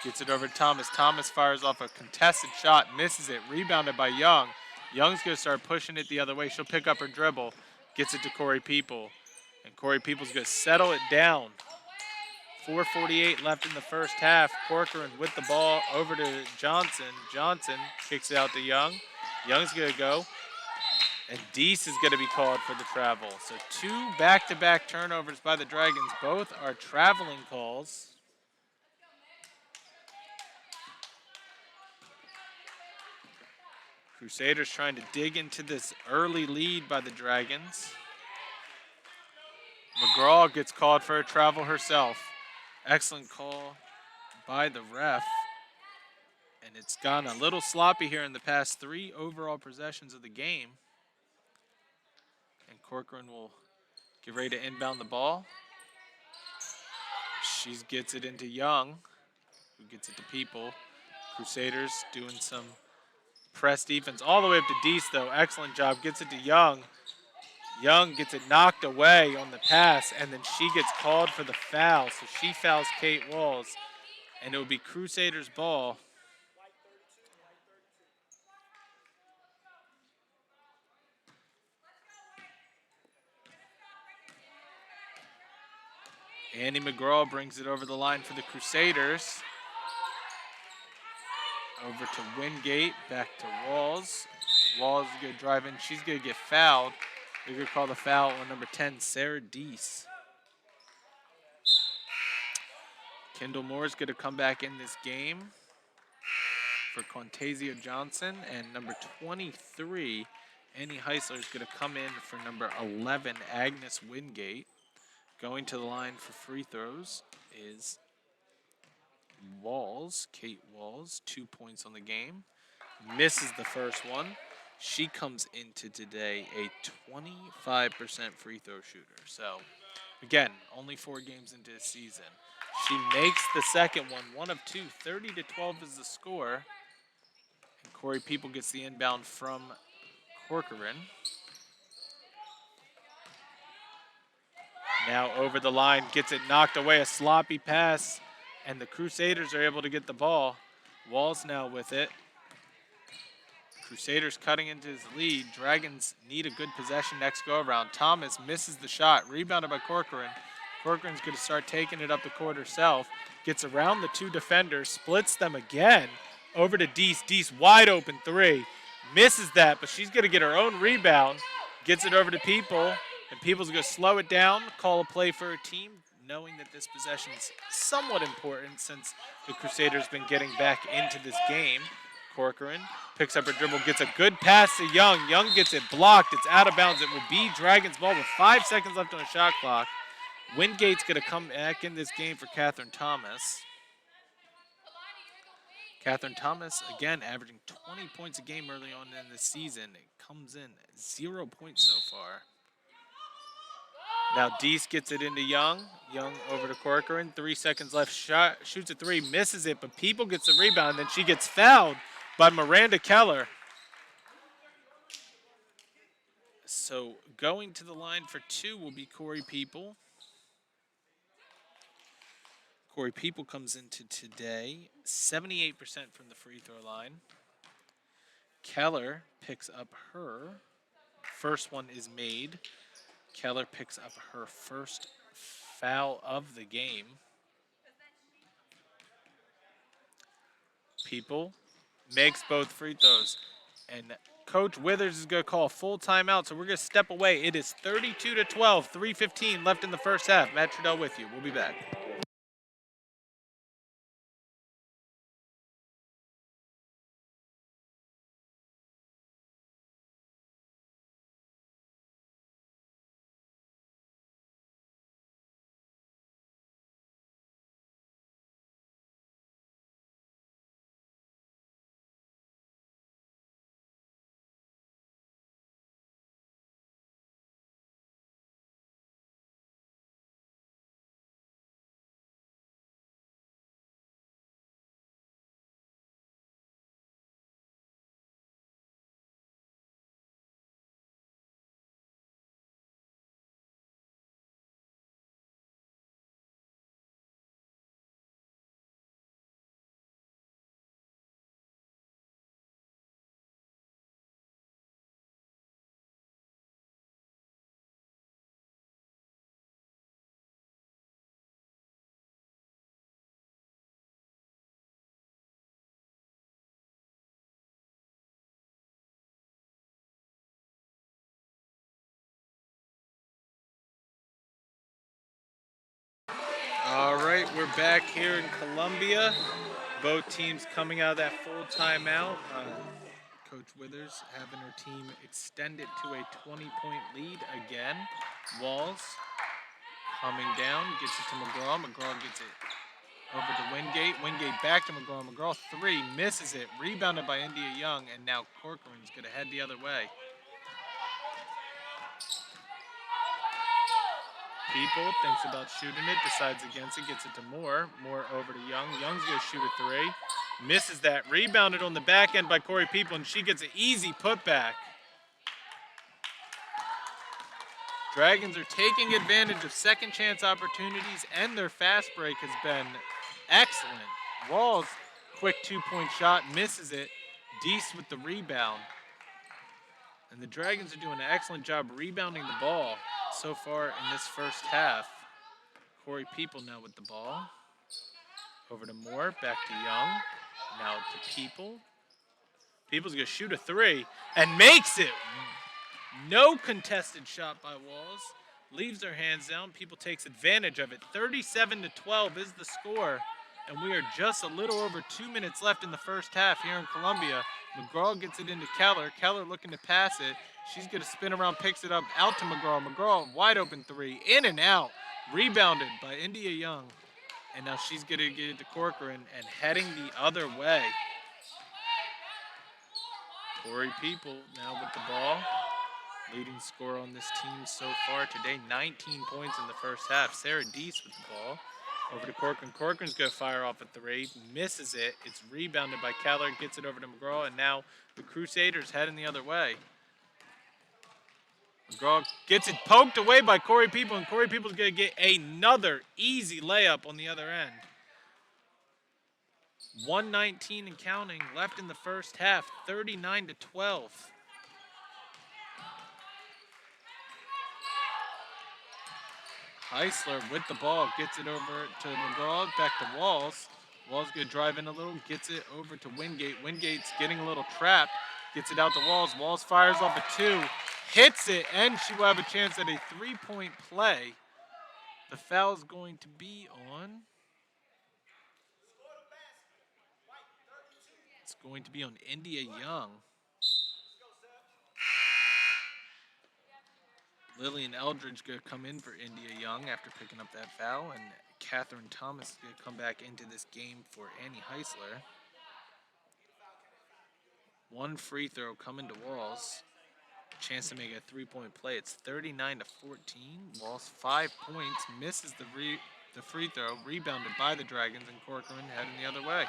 Gets it over to Thomas. Thomas fires off a contested shot, misses it, rebounded by Young. Young's going to start pushing it the other way. She'll pick up her dribble, gets it to Corey People. And Corey People's going to settle it down. 4:48 left in the first half. Corcoran with the ball over to Johnson. Johnson kicks it out to Young. Young's going to go. And Deese is going to be called for the travel. So 2 back-to-back turnovers by the Dragons. Both are traveling calls. Crusaders trying to dig into this early lead by the Dragons. McGraw gets called for a travel herself. Excellent call by the ref. And it's gone a little sloppy here in the past 3 overall possessions of the game. And Corcoran will get ready to inbound the ball. She gets it into Young, who gets it to People. Crusaders doing some press defense all the way up to Deese, though. Excellent job. Gets it to Young. Young gets it knocked away on the pass, and then she gets called for the foul. So she fouls Kate Walls, and it will be Crusaders' ball. Annie McGraw brings it over the line for the Crusaders. Over to Wingate, back to Walls. Walls is going to drive in. She's going to get fouled. They're going to call the foul on number 10, Sarah Deese. Kendall Moore is going to come back in this game for Quantasia Johnson. And number 23 Annie Heisler is going to come in for number 11, Agnes Wingate. Going to the line for free throws is Walls, Kate Walls, 2 points on the game. Misses the first one. She comes into today a 25% free throw shooter. So, again, only 4 games into the season. She makes the second one of 2. 30-12 is the score. And Corey People gets the inbound from Corcoran. Now over the line, gets it knocked away, a sloppy pass, and the Crusaders are able to get the ball. Walls now with it. Crusaders cutting into his lead. Dragons need a good possession next go-around. Thomas misses the shot, rebounded by Corcoran. Corcoran's going to start taking it up the court herself. Gets around the 2 defenders, splits them again. Over to Deese. Deese wide open 3. Misses that, but she's going to get her own rebound. Gets it over to People, and People's going to slow it down, call a play for her team, knowing that this possession is somewhat important since the Crusaders been getting back into this game. Corcoran picks up her dribble, gets a good pass to Young. Young gets it blocked. It's out of bounds. It will be Dragons ball with 5 seconds left on the shot clock. Wingate's going to come back in this game for Catherine Thomas. Catherine Thomas, again, averaging 20 points a game early on in the season. It comes in 0 points so far. Now Deese gets it into Young. Young over to Corcoran. 3 seconds left. Shoots a 3, misses it, but People gets the rebound. Then she gets fouled by Miranda Keller. So going to the line for 2 will be Corey People. Corey People comes into today 78% from the free throw line. Keller picks up her first one is made. Keller picks up her first foul of the game. People makes both free throws. And Coach Withers is going to call a full timeout, so we're going to step away. It is 32-12, 3:15 left in the first half. Matt Trudell with you. We'll be back. All right, we're back here in Columbia. Both teams coming out of that full timeout. Coach Withers having her team extend it to a 20-point lead again. Walls coming down, gets it to McGraw. McGraw gets it over to Wingate. Wingate back to McGraw. McGraw 3, misses it. Rebounded by India Young, and now Corcoran's going to head the other way. People thinks about shooting it, decides against it, gets it to Moore. Moore over to Young. Young's going to shoot a 3. Misses that. Rebounded on the back end by Corey People, and she gets an easy putback. Dragons are taking advantage of second chance opportunities, and their fast break has been excellent. Walls, quick 2-point shot, misses it. Deese with the rebound. And the Dragons are doing an excellent job rebounding the ball so far in this first half. Corey People now with the ball. Over to Moore, back to Young. Now to People. People's going to shoot a 3 and makes it. No contested shot by Walls. Leaves their hands down. People takes advantage of it. 37-12 is the score. and we are just a little over 2 minutes left in the first half here in Columbia. McGraw gets it into Keller. Keller looking to pass it. She's going to spin around, picks it up, out to McGraw. McGraw, wide open three, in and out. Rebounded by India Young. And now she's going to get it to Corcoran and heading the other way. Corey People now with the ball. Leading scorer on this team so far today, 19 points in the first half. Sarah Deese with the ball. Over to Corcoran. Corcoran's going to fire off a three. Misses it. It's rebounded by Keller. Gets it over to McGraw. And now the Crusaders heading the other way. McGraw gets it poked away by Corey People. And Corey People's going to get another easy layup on the other end. 1:19 and counting left in the first half. 39-12. Heisler with the ball, gets it over to McGraw, back to Walls. Walls going to drive in a little, gets it over to Wingate. Wingate's getting a little trapped, gets it out to Walls. Walls fires off a two, hits it, and she will have a chance at a three-point play. The foul is going to be on. It's going to be on India Young. Lillian Eldridge going to come in for India Young after picking up that foul, and Catherine Thomas is going to come back into this game for Annie Heisler. One free throw coming to Walls. Chance to make a three-point play. It's 39-14. Walls 5 points, misses the free throw, rebounded by the Dragons, and Corcoran heading the other way.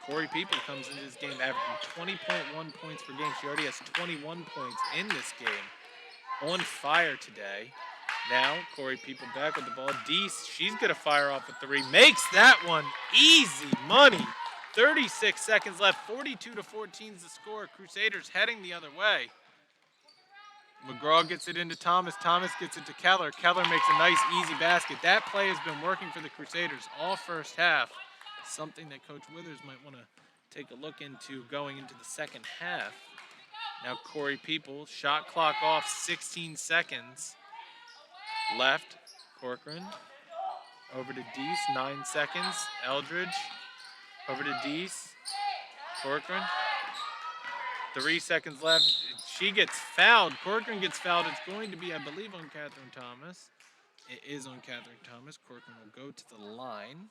Corey People comes into this game averaging 20.1 points per game. She already has 21 points in this game. On fire today. Now, Corey People back with the ball. Deese, she's going to fire off a three. Makes that one easy money. 36 seconds left. 42-14 is the score. Crusaders heading the other way. McGraw gets it into Thomas. Thomas gets it to Keller. Keller makes a nice, easy basket. That play has been working for the Crusaders all first half. Something that Coach Withers might want to take a look into going into the second half. Now Corey People, shot clock off, 16 seconds left. Corcoran over to Deese, 9 seconds. Eldridge over to Deese. Corcoran, 3 seconds left. She gets fouled. Corcoran gets fouled. It's going to be, I believe, on Catherine Thomas. It is on Catherine Thomas. Corcoran will go to the line.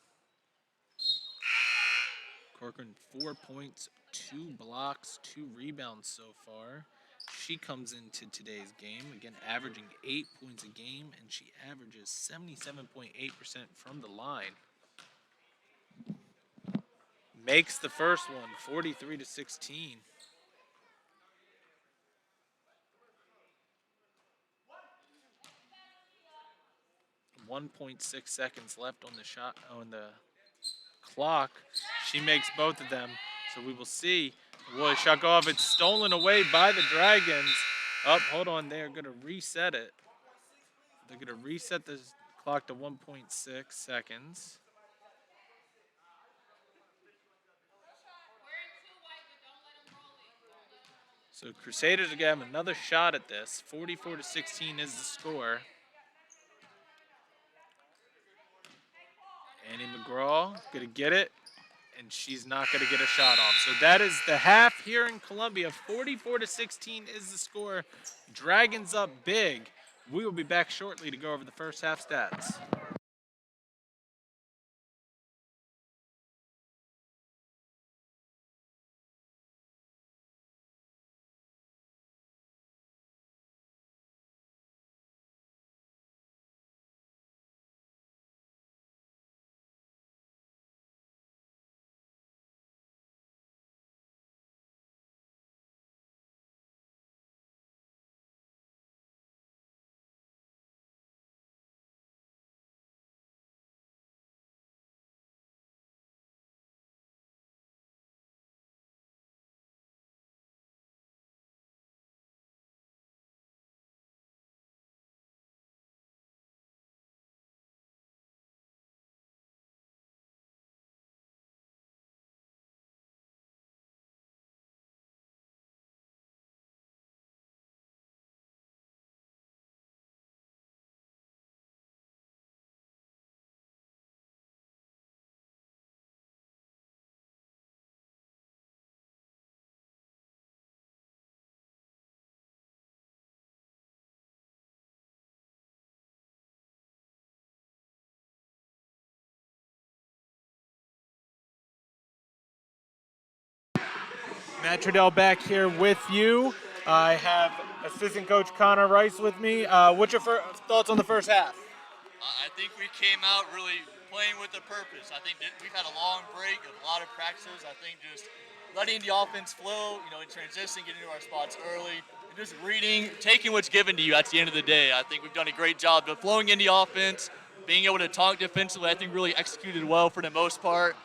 Corcoran 4 points, 2 blocks, 2 rebounds so far. She comes into today's game, again, averaging 8 points a game, and she averages 77.8% from the line. Makes the first one, 43-16. 1.6 seconds left on the clock. She makes both of them. So we will see. Will shot go off? It's stolen away by the Dragons. Oh, hold on. They're going to reset it. They're going to reset the clock to 1.6 seconds. So Crusaders are going to have another shot at this. 44-16 is the score. Annie McGraw going to get it, and she's not going to get a shot off. So that is the half here in Columbia. 44-16 is the score. Dragons up big. We will be back shortly to go over the first half stats. Matt Trudell back here with you. I have assistant coach Connor Rice with me. What's your thoughts on the first half? I think we came out really playing with a purpose. I think that we've had a long break of a lot of practices. I think just letting the offense flow, in transition, getting to our spots early, and just reading, taking what's given to you at the end of the day. I think we've done a great job of flowing in the offense, being able to talk defensively. I think really executed well for the most part.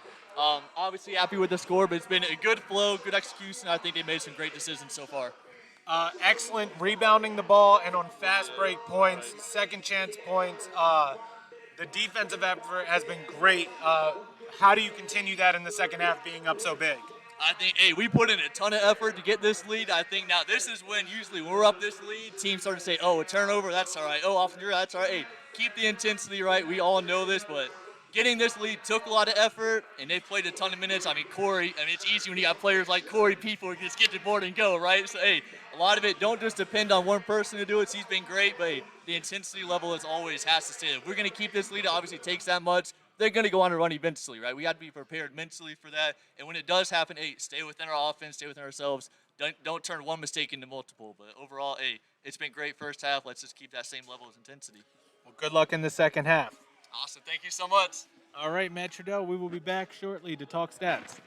Obviously happy with the score, but it's been a good flow, good execution. I think they made some great decisions so far. Excellent rebounding the ball and on fast break points, second chance points. The defensive effort has been great. How do you continue that in the second half, being up so big? I think, hey, we put in a ton of effort to get this lead. I think now this is when usually when we're up this lead, teams start to say, oh, a turnover, that's all right. Oh, off the that's all right. Hey, keep the intensity right. We all know this, but getting this lead took a lot of effort, and they played a ton of minutes. I mean, Corey, it's easy when you got players like Corey, people who just get the board and go, right? So, hey, a lot of it don't just depend on one person to do it. So he's been great, but hey, the intensity level is always has to stay. If we're going to keep this lead, it obviously takes that much. They're going to go on a run eventually, right? We got to be prepared mentally for that. And when it does happen, hey, stay within our offense, stay within ourselves. Don't turn one mistake into multiple. But overall, hey, it's been great first half. Let's just keep that same level of intensity. Well, good luck in the second half. Awesome. Thank you so much. All right, Matt Trudell, we will be back shortly to talk stats.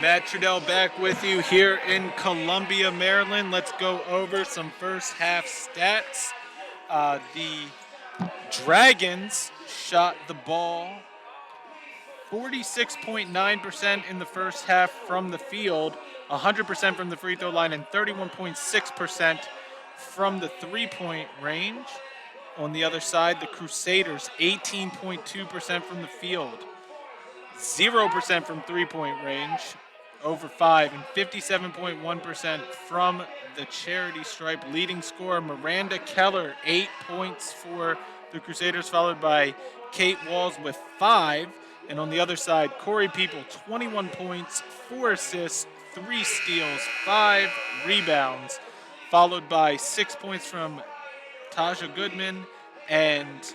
Matt Trudell back with you here in Columbia, Maryland. Let's go over some first half stats. The Dragons shot the ball 46.9% in the first half from the field, 100% from the free throw line, and 31.6% from the three-point range. On the other side, the Crusaders, 18.2% from the field, 0% from three-point range, over 5, and 57.1% from the charity stripe. Leading scorer, Miranda Keller, 8 points for the Crusaders, followed by Kate Walls with 5. And on the other side, Corey People, 21 points, 4 assists, 3 steals, 5 rebounds, followed by 6 points from Taja Goodman and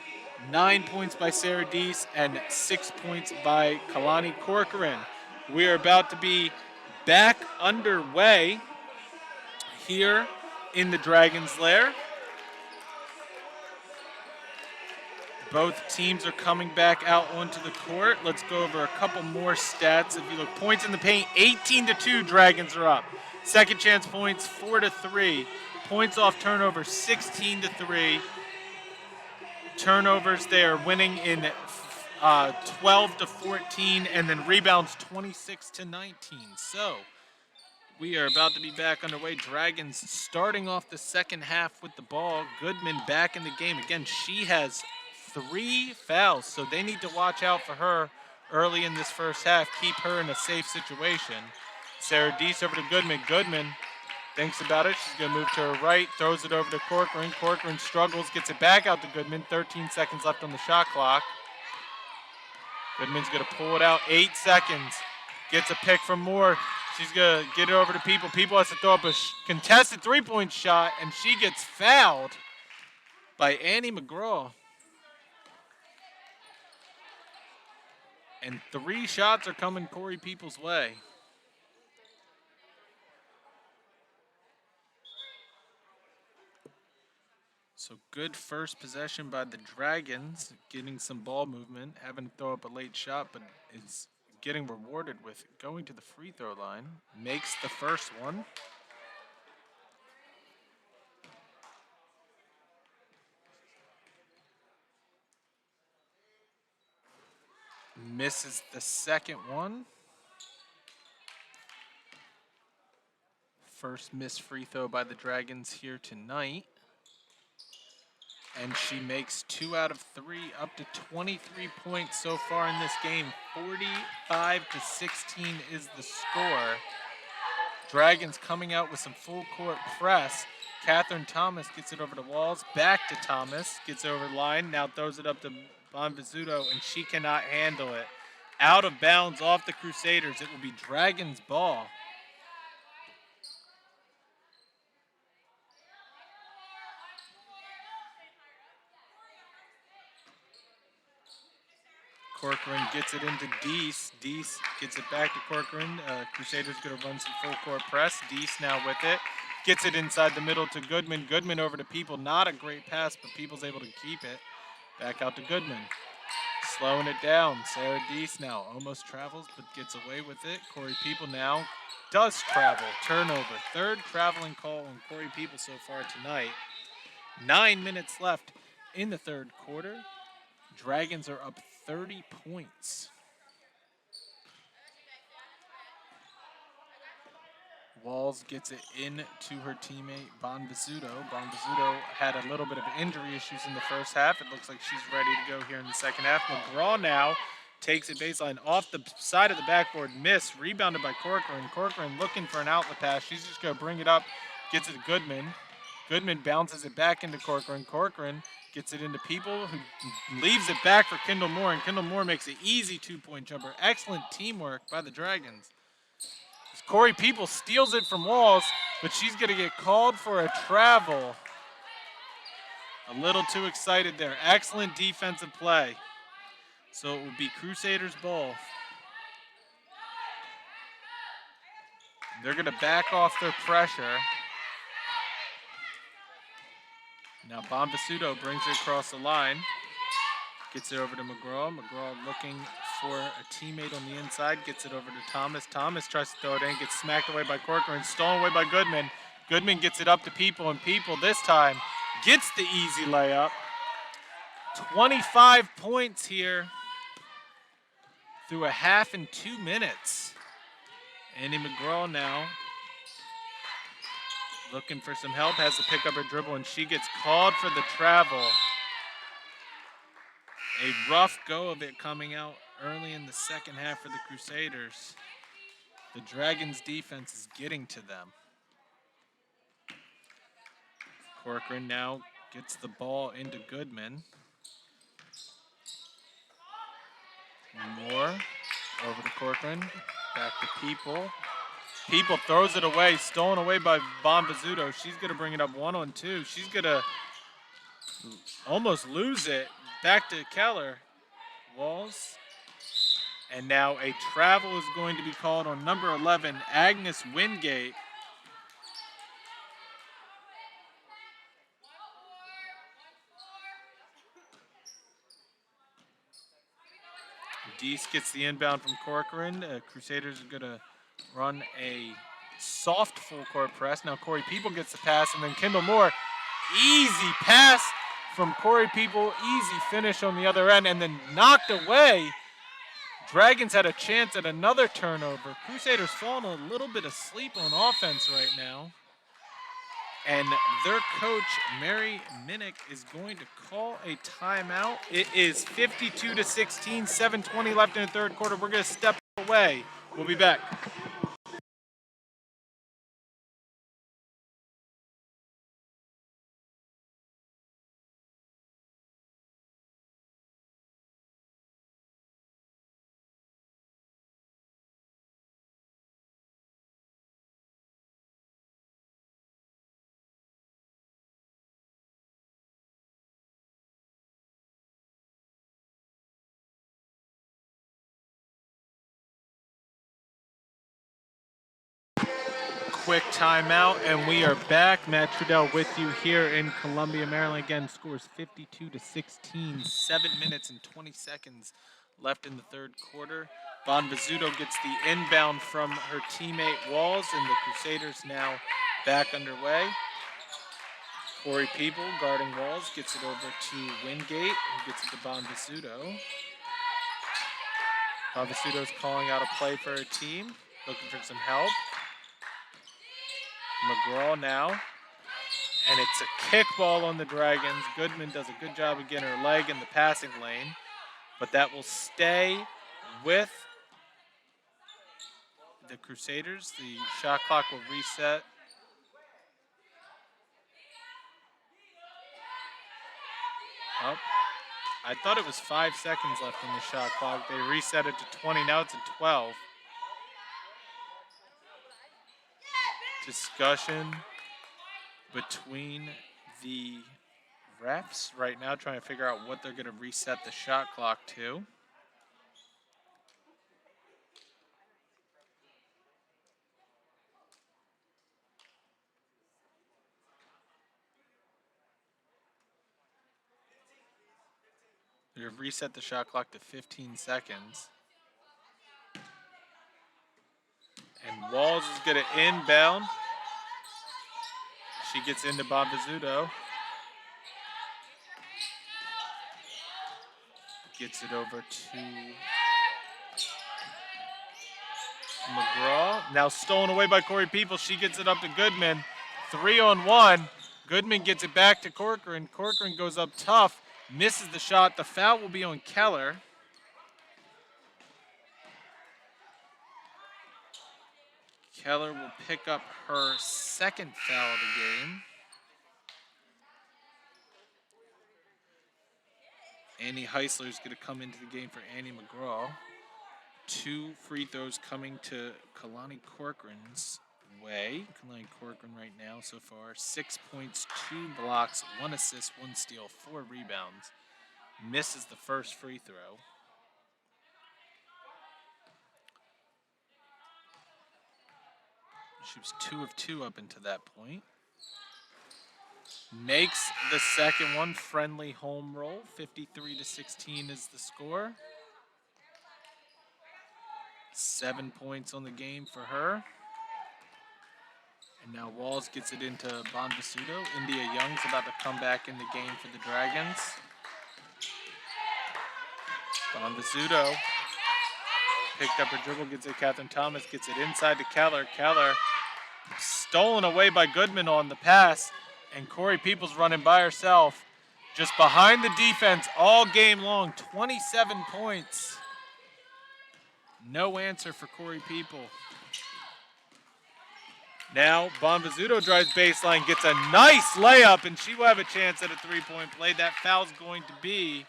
9 points by Sarah Deese and 6 points by Kalani Corcoran. We are about to be back underway here in the Dragon's Lair. Both teams are coming back out onto the court. Let's go over a couple more stats. If you look, points in the paint, 18-2, Dragons are up. Second chance points, 4-3. Points off turnover, 16-3. Turnovers, they are winning in 12-14, and then rebounds 26-19. So we are about to be back underway. Dragons starting off the second half with the ball. Goodman back in the game. Again, she has 3 fouls, so they need to watch out for her early in this first half, keep her in a safe situation. Sarah Deese over to Goodman. Goodman thinks about it. She's going to move to her right, throws it over to Corcoran. Corcoran struggles, gets it back out to Goodman. 13 seconds left on the shot clock. Goodman's going to pull it out. 8 seconds. Gets a pick from Moore. She's going to get it over to People. People has to throw up a contested three-point shot, and she gets fouled by Annie McGraw. And 3 shots are coming Corey People's way. So good first possession by the Dragons, getting some ball movement, having to throw up a late shot, but is getting rewarded with going to the free throw line. Makes the first one. Misses the second one. First missed free throw by the Dragons here tonight. And she makes 2 out of 3, up to 23 points so far in this game. 45-16 is the score. Dragons coming out with some full court press. Catherine Thomas gets it over to Walls, back to Thomas, gets over the line, now throws it up to Bonvizzuto, and she cannot handle it. Out of bounds off the Crusaders. It will be Dragons ball. Corcoran gets it into Deese. Deese gets it back to Corcoran. Crusaders going to run some full court press. Deese now with it. Gets it inside the middle to Goodman. Goodman over to People. Not a great pass, but People's able to keep it. Back out to Goodman. Slowing it down. Sarah Deese now almost travels, but gets away with it. Corey People now does travel. Turnover. 3rd traveling call on Corey People so far tonight. 9 minutes left in the 3rd quarter. Dragons are up 30 points. Walls gets it into her teammate, Bonvizzuto. Bonvizzuto had a little bit of injury issues in the first half. It looks like she's ready to go here in the second half. McGraw now takes it baseline off the side of the backboard. Miss, rebounded by Corcoran. Corcoran looking for an outlet pass. She's just going to bring it up, gets it to Goodman. Goodman bounces it back into Corcoran. Corcoran gets it into People, who leaves it back for Kendall Moore, and Kendall Moore makes an easy 2-point jumper. Excellent teamwork by the Dragons. Corey People steals it from Walls, but she's going to get called for a travel. A little too excited there. Excellent defensive play. So it will be Crusaders ball. They're going to back off their pressure. Now Bonvizzuto brings it across the line. Gets it over to McGraw. McGraw looking for a teammate on the inside. Gets it over to Thomas. Thomas tries to throw it in. Gets smacked away by Corcoran. Stolen away by Goodman. Goodman gets it up to People, and People this time gets the easy layup. 25 points here through a half in 2 minutes. Andy McGraw now looking for some help. Has to pick up her dribble, and she gets called for the travel. A rough go of it coming out early in the second half for the Crusaders. The Dragons' defense is getting to them. Corcoran now gets the ball into Goodman. Moore over to Corcoran. Back to People. People throws it away, stolen away by Bonvizzuto. She's going to bring it up 1-on-2. She's going to almost lose it. Back to Keller. Walls. And now a travel is going to be called on number 11, Agnes Wingate. Deese gets the inbound from Corcoran. Crusaders are going to run a soft full court press. Now Corey People gets the pass, and then Kendall Moore. Easy pass from Corey People. Easy finish on the other end, and then knocked away. Dragons had a chance at another turnover. Crusaders falling a little bit asleep on offense right now. And their coach, Mary Minnick, is going to call a timeout. It is 52-16, 7:20 left in the third quarter. We're going to step away. We'll be back. Quick timeout, and we are back. Matt Trudell with you here in Columbia, Maryland. Again, scores 52-16, 7 minutes and 20 seconds left in the third quarter. Bonvizzuto gets the inbound from her teammate Walls, and the Crusaders now back underway. Corey People guarding Walls gets it over to Wingate, who gets it to Bonvizzuto. Bonvizzuto's calling out a play for her team, looking for some help. McGraw now, and it's a kickball on the Dragons. Goodman does a good job of getting her leg in the passing lane, but that will stay with the Crusaders. The shot clock will reset. Oh, I thought it was 5 seconds left on the shot clock. They reset it to 20. Now it's at 12. Discussion between the refs right now, trying to figure out what they're going to reset the shot clock to. They're going to reset the shot clock to 15 seconds. And Walls is going to inbound. She gets into Bonvizzuto. Gets it over to McGraw. Now stolen away by Corey People. She gets it up to Goodman. 3-on-1. Goodman gets it back to Corcoran. Corcoran goes up tough. Misses the shot. The foul will be on Keller. Keller will pick up her second foul of the game. Annie Heisler is going to come into the game for Annie McGraw. 2 free throws coming to Kalani Corcoran's way. Kalani Corcoran right now so far, 6 points, 2 blocks, 1 assist, 1 steal, 4 rebounds. Misses the first free throw. She was 2 of 2 up until that point. makes the second one. Friendly home roll. 53-16 is the score. 7 points on the game for her. And now Walls gets it into Bonvisuto. India Young's about to come back in the game for the Dragons. Bonvisuto picked up her dribble, gets it. Catherine Thomas gets it inside to Keller. Keller stolen away by Goodman on the pass. And Corey Peoples running by herself. Just behind the defense all game long. 27 points. No answer for Corey People. Now, Bonvisuto drives baseline, gets a nice layup, and she will have a chance at a three-point play. That foul's going to be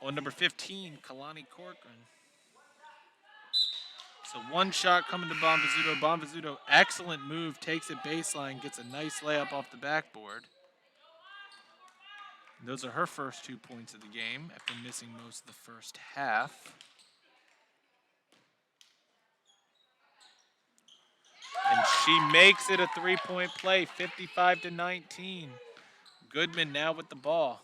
on number 15, Kalani Corcoran. So one shot coming to Bonvisuto. Bonvisuto, excellent move, takes it baseline, gets a nice layup off the backboard. And those are her first 2 points of the game after missing most of the first half. And she makes it a three-point play, 55-19. Goodman now with the ball.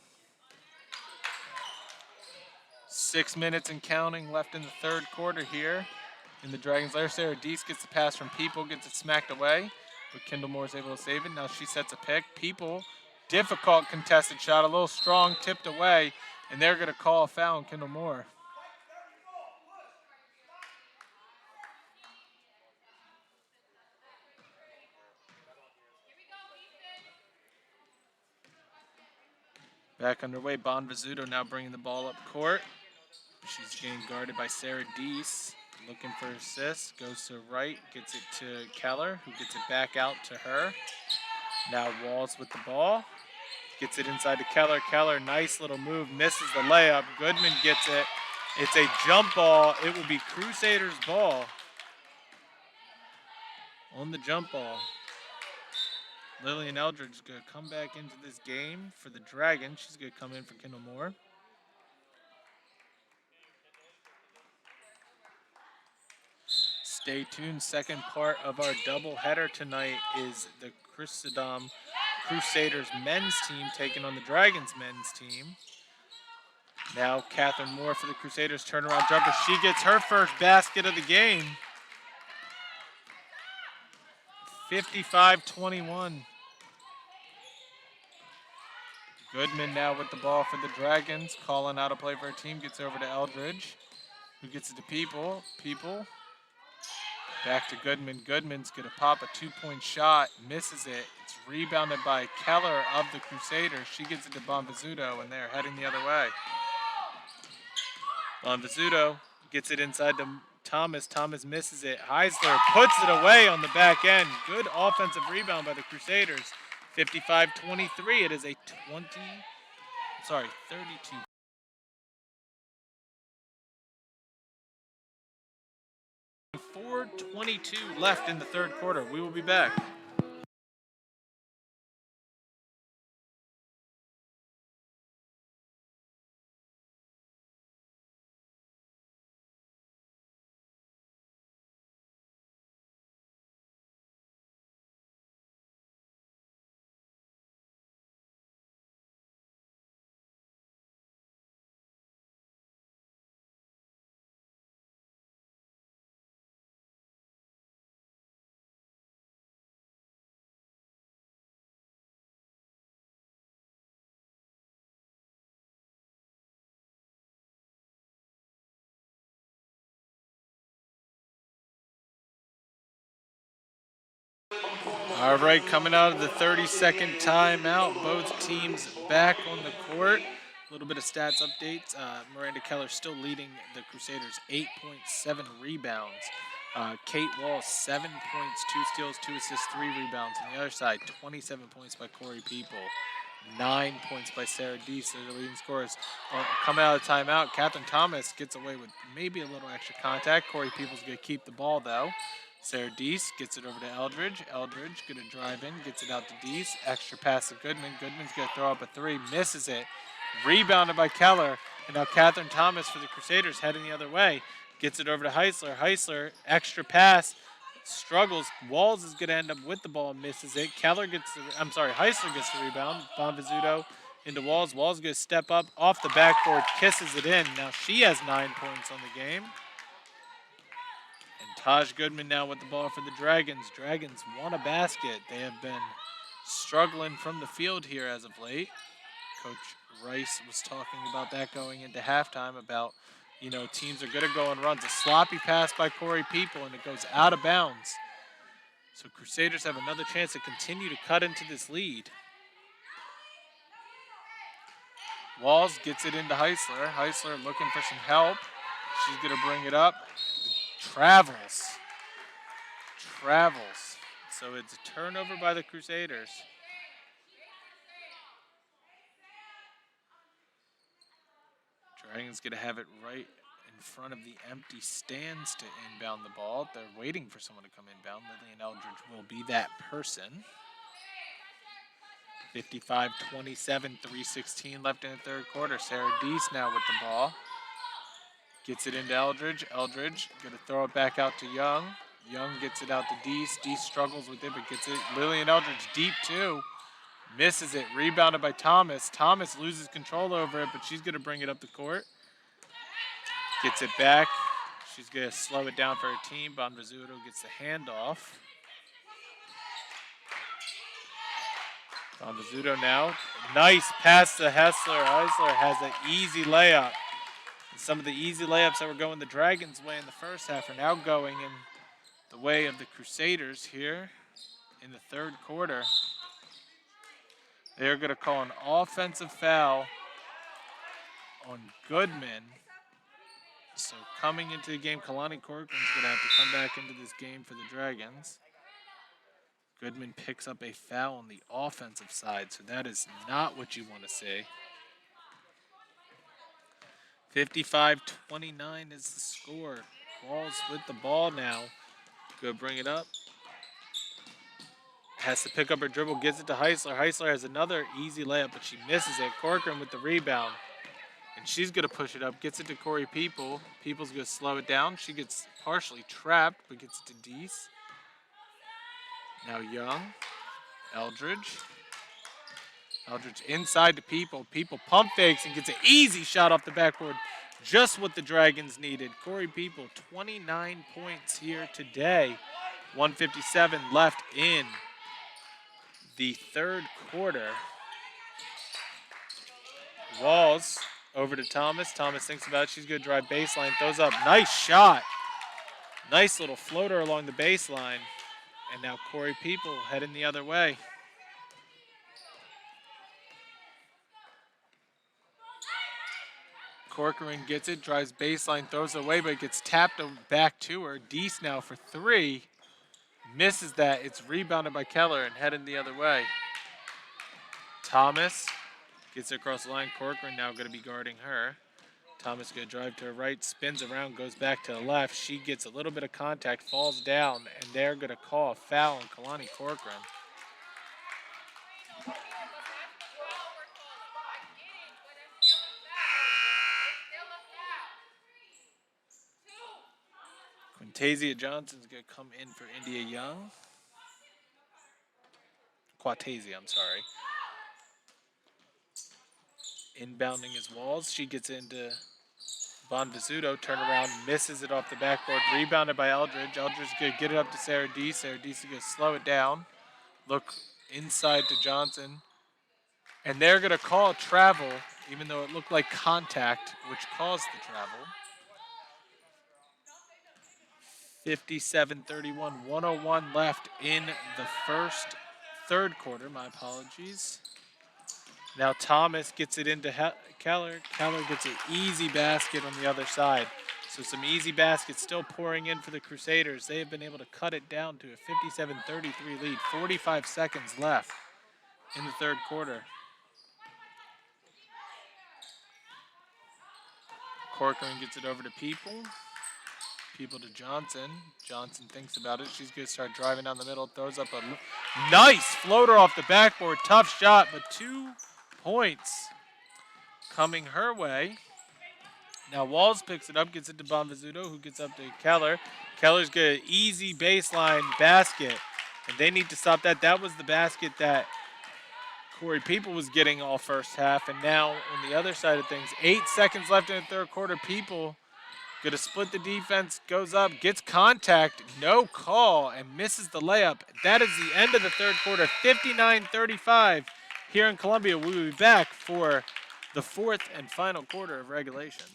6 minutes and counting left in the third quarter here in the Dragons' lair. Sarah Deese gets the pass from People, gets it smacked away, but Kendall Moore is able to save it. Now she sets a pick. People, difficult contested shot, a little strong, tipped away, and they're going to call a foul on Kendall Moore. Back underway, Bonvisuto now bringing the ball up court. She's getting guarded by Sarah Deese. Looking for assists, goes to right, gets it to Keller, who gets it back out to her. Now Walls with the ball, gets it inside to Keller. Keller, nice little move, misses the layup. Goodman gets it. It's a jump ball. It will be Crusaders' ball on the jump ball. Lillian Eldridge is going to come back into this game for the Dragons. She's going to come in for Kendall Moore. Stay tuned. Second part of our doubleheader tonight is the Christendom Crusaders men's team taking on the Dragons men's team. Now Catherine Moore for the Crusaders turnaround jumper. She gets her first basket of the game. 55-21. Goodman now with the ball for the Dragons. Calling out a play for her team. Gets over to Eldridge, who gets it to People. People. Back to Goodman. Goodman's going to pop a two-point shot. Misses it. It's rebounded by Keller of the Crusaders. She gets it to Bonvisuto, and they're heading the other way. Bonvisuto gets it inside to Thomas. Thomas misses it. Heisler puts it away on the back end. Good offensive rebound by the Crusaders. 55-23. It is a 32. 4:22 left in the third quarter. We will be back. All right, coming out of the 30-second timeout, both teams back on the court. A little bit of stats updates. Miranda Keller still leading the Crusaders, 8.7 rebounds. Kate Wall, 7 points, 2 steals, 2 assists, 3 rebounds. On the other side, 27 points by Corey People, 9 points by Sarah Deese. They're the leading scorers. Coming out of the timeout, Catherine Thomas gets away with maybe a little extra contact. Corey People's going to keep the ball, though. Sarah Deese gets it over to Eldridge. Eldridge going to drive in, gets it out to Deese. Extra pass to Goodman. Goodman's going to throw up a three, misses it. Rebounded by Keller. And now Catherine Thomas for the Crusaders heading the other way. Gets it over to Heisler. Heisler, extra pass. Struggles. Walls is going to end up with the ball and misses it. Heisler gets the rebound. Bonvizzuto into Walls. Walls going to step up off the backboard, kisses it in. Now she has 9 points on the game. And Taj Goodman now with the ball for the Dragons. Dragons want a basket. They have been struggling from the field here as of late. Coach Rice was talking about that going into halftime about, teams are going to go on runs. A sloppy pass by Corey People, and it goes out of bounds. So Crusaders have another chance to continue to cut into this lead. Walls gets it into Heisler. Heisler looking for some help. She's going to bring it up. Travels. So it's a turnover by the Crusaders. Dragons going to have it right in front of the empty stands to inbound the ball. They're waiting for someone to come inbound. Lillian Eldridge will be that person. 55-27, 3:16 left in the third quarter. Sarah Deese now with the ball. Gets it into Eldridge. Eldridge going to throw it back out to Young. Young gets it out to Deese. Deese struggles with it, but gets it. Lillian Eldridge deep too. Misses it. Rebounded by Thomas. Thomas loses control over it, but she's going to bring it up the court. Gets it back. She's going to slow it down for her team. Bonvizzuto gets the handoff. Bonvizzuto now. Nice pass to Hessler. Heisler has an easy layup. And some of the easy layups that were going the Dragons' way in the first half are now going in the way of the Crusaders here in the third quarter. They're going to call an offensive foul on Goodman. So coming into the game, Kalani Corcoran's going to have to come back into this game for the Dragons. Goodman picks up a foul on the offensive side, so that is not what you want to see. 55-29 is the score. Walls with the ball now. Go bring it up. Has to pick up her dribble, gets it to Heisler. Heisler has another easy layup, but she misses it. Corcoran with the rebound. And she's going to push it up, gets it to Corey People. People's going to slow it down. She gets partially trapped, but gets it to Deese. Now Young. Eldridge. Eldridge inside to People. People pump fakes and gets an easy shot off the backboard. Just what the Dragons needed. Corey People, 29 points here today. 1:57 left in the third quarter. Walls over to Thomas. Thomas thinks about it. She's going to drive baseline. Throws up. Nice shot. Nice little floater along the baseline. And now Corey People heading the other way. Corcoran gets it, drives baseline, throws it away, but it gets tapped back to her. Deese now for three. Misses that. It's rebounded by Keller and heading the other way. Thomas gets it across the line. Corcoran now going to be guarding her. Thomas going to drive to her right, spins around, goes back to the left. She gets a little bit of contact, falls down, and they're going to call a foul on Kalani Corcoran. Quintasia Johnson's going to come in for India Young. Quatasia, I'm sorry. Inbounding his Walls. She gets into Bonvizzuto, turn around, misses it off the backboard. Rebounded by Eldridge. Eldridge going to get it up to Sarah Deese. Sarah Deese is going to slow it down. Look inside to Johnson. And they're going to call travel, even though it looked like contact, which caused the travel. 57-31, 101 left in the third quarter. My apologies. Now Thomas gets it into Keller. Keller gets an easy basket on the other side. So some easy baskets still pouring in for the Crusaders. They have been able to cut it down to a 57-33 lead. 45 seconds left in the third quarter. Corcoran gets it over to People. People to Johnson. Johnson thinks about it. She's going to start driving down the middle. Throws up a nice floater off the backboard. Tough shot, but 2 points coming her way. Now Walls picks it up, gets it to Bonvizzuto, who gets up to Keller. Keller's got an easy baseline basket, and they need to stop that. That was the basket that Corey People was getting all first half, and now on the other side of things, 8 seconds left in the third quarter. People going to split the defense, goes up, gets contact, no call, and misses the layup. That is the end of the third quarter, 59-35 here in Columbia. We will be back for the fourth and final quarter of regulation.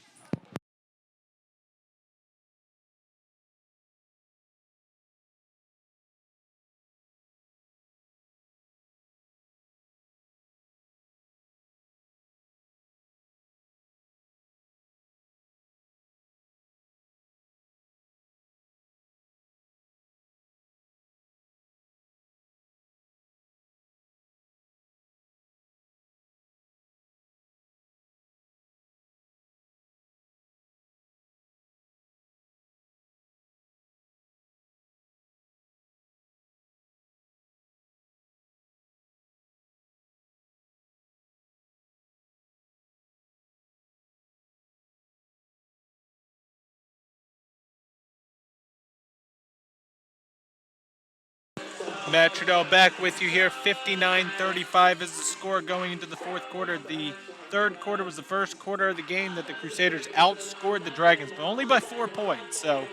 Matt Trudell back with you here. 59-35 is the score going into the fourth quarter. The third quarter was the first quarter of the game that the Crusaders outscored the Dragons, but only by 4 points. So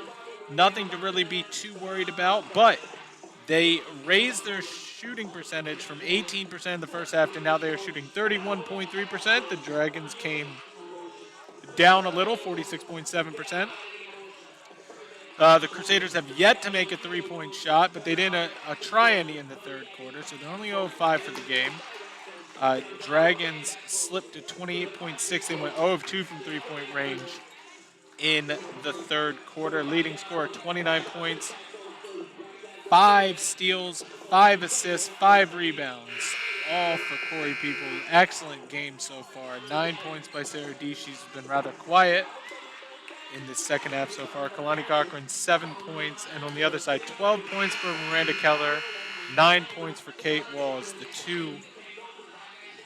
nothing to really be too worried about. But they raised their shooting percentage from 18% in the first half to now they are shooting 31.3%. The Dragons came down a little, 46.7%. The Crusaders have yet to make a three-point shot, but they didn't try any in the third quarter, so they're only 0-5 for the game. Dragons slipped to 28.6. They went 0 of 2 from three-point range in the third quarter. Leading scorer, 29 points, 5 steals, 5 assists, 5 rebounds, all for Corey People. Excellent game so far. 9 points by Sarah D. She's been rather quiet in the second half so far. Kalani Cochran, 7 points, and on the other side, 12 points for Miranda Keller, 9 points for Kate Walls, the two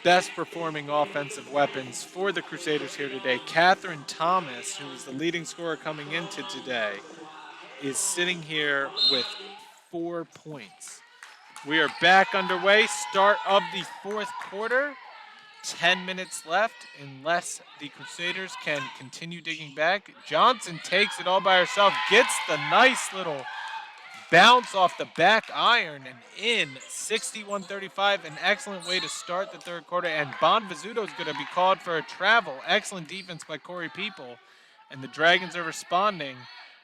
best performing offensive weapons for the Crusaders here today. Catherine Thomas, who was the leading scorer coming into today, is sitting here with 4 points. We are back underway, start of the fourth quarter. 10 minutes left unless the Crusaders can continue digging back. Johnson takes it all by herself, gets the nice little bounce off the back iron and in. 61-35, an excellent way to start the third quarter. And Bonvizzuto is going to be called for a travel. Excellent defense by Corey People. And the Dragons are responding,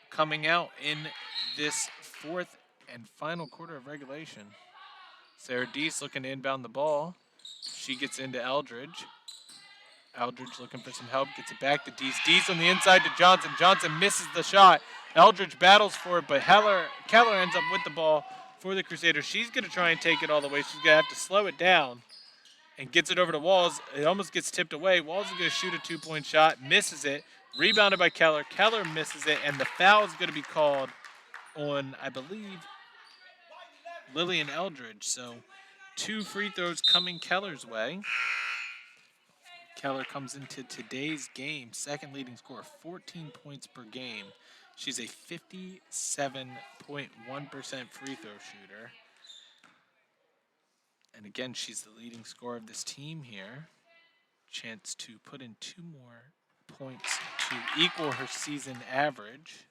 coming out in this fourth and final quarter of regulation. Sarah Deese looking to inbound the ball. She gets into Eldridge. Eldridge looking for some help, gets it back to Deese. Deese on the inside to Johnson. Johnson misses the shot. Eldridge battles for it, but Keller ends up with the ball for the Crusaders. She's going to try and take it all the way. She's going to have to slow it down and gets it over to Walls. It almost gets tipped away. Walls is going to shoot a two-point shot, misses it. Rebounded by Keller. Keller misses it, and the foul is going to be called on, I believe, Lillian Eldridge. So 2 free throws coming Keller's way. Keller comes into today's game, second leading scorer, 14 points per game. She's a 57.1% free throw shooter. And again, she's the leading scorer of this team here. Chance to put in 2 more points to equal her season average.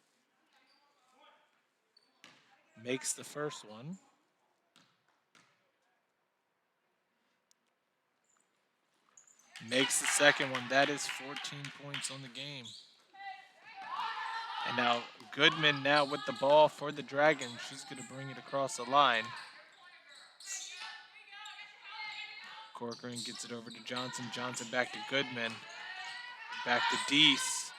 Makes the first one. Makes the second one. That is 14 points on the game. And now Goodman now with the ball for the Dragons. She's going to bring it across the line. Corcoran gets it over to Johnson. Johnson back to Goodman. Back to Deese.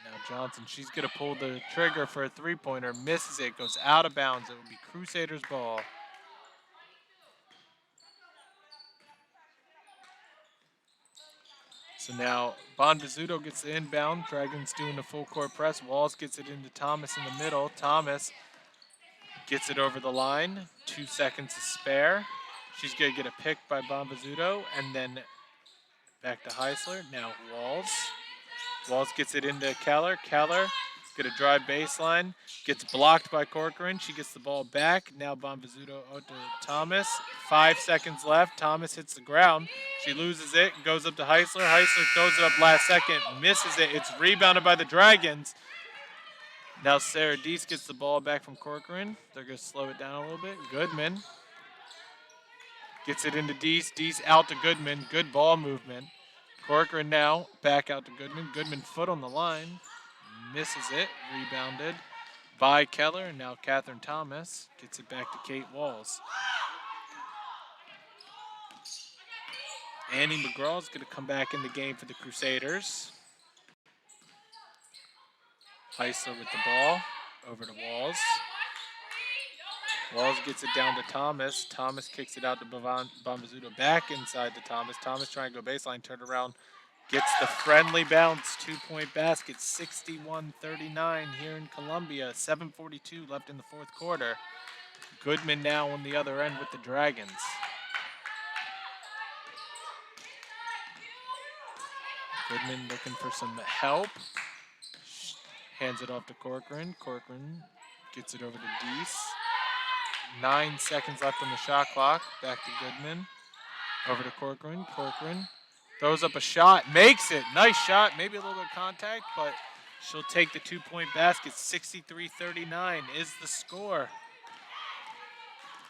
Now Johnson, she's going to pull the trigger for a three-pointer. Misses it, goes out of bounds. It will be Crusaders ball. So now Bonvizzuto gets the inbound. Dragons doing the full court press. Walls gets it into Thomas in the middle. Thomas gets it over the line. 2 seconds to spare. She's going to get a pick by Bonvizzuto. And then back to Heisler. Now Walls. Walls gets it into Keller. Keller Get a drive baseline. Gets blocked by Corcoran. She gets the ball back. Now Bonvizzuto out to Thomas. 5 seconds left. Thomas hits the ground. She loses it. Goes up to Heisler. Heisler throws it up last second. Misses it. It's rebounded by the Dragons. Now Sarah Deese gets the ball back from Corcoran. They're going to slow it down a little bit. Goodman gets it into Deese. Deese out to Goodman. Good ball movement. Corcoran now back out to Goodman. Goodman foot on the line. Misses it. Rebounded by Keller. And now Catherine Thomas gets it back to Kate Walls. Annie McGraw is going to come back in the game for the Crusaders. Heisler with the ball. Over to Walls. Walls gets it down to Thomas. Thomas kicks it out to Bonvizzuto. Back inside to Thomas. Thomas trying to go baseline. Turn around. Gets the friendly bounce. 2-point basket. 61-39 here in Columbia. 7:42 left in the fourth quarter. Goodman now on the other end with the Dragons. Goodman looking for some help. Hands it off to Corcoran. Corcoran gets it over to Deese. 9 seconds left on the shot clock. Back to Goodman. Over to Corcoran. Corcoran throws up a shot. Makes it. Nice shot. Maybe a little bit of contact, but she'll take the 2-point basket. 63-39 is the score.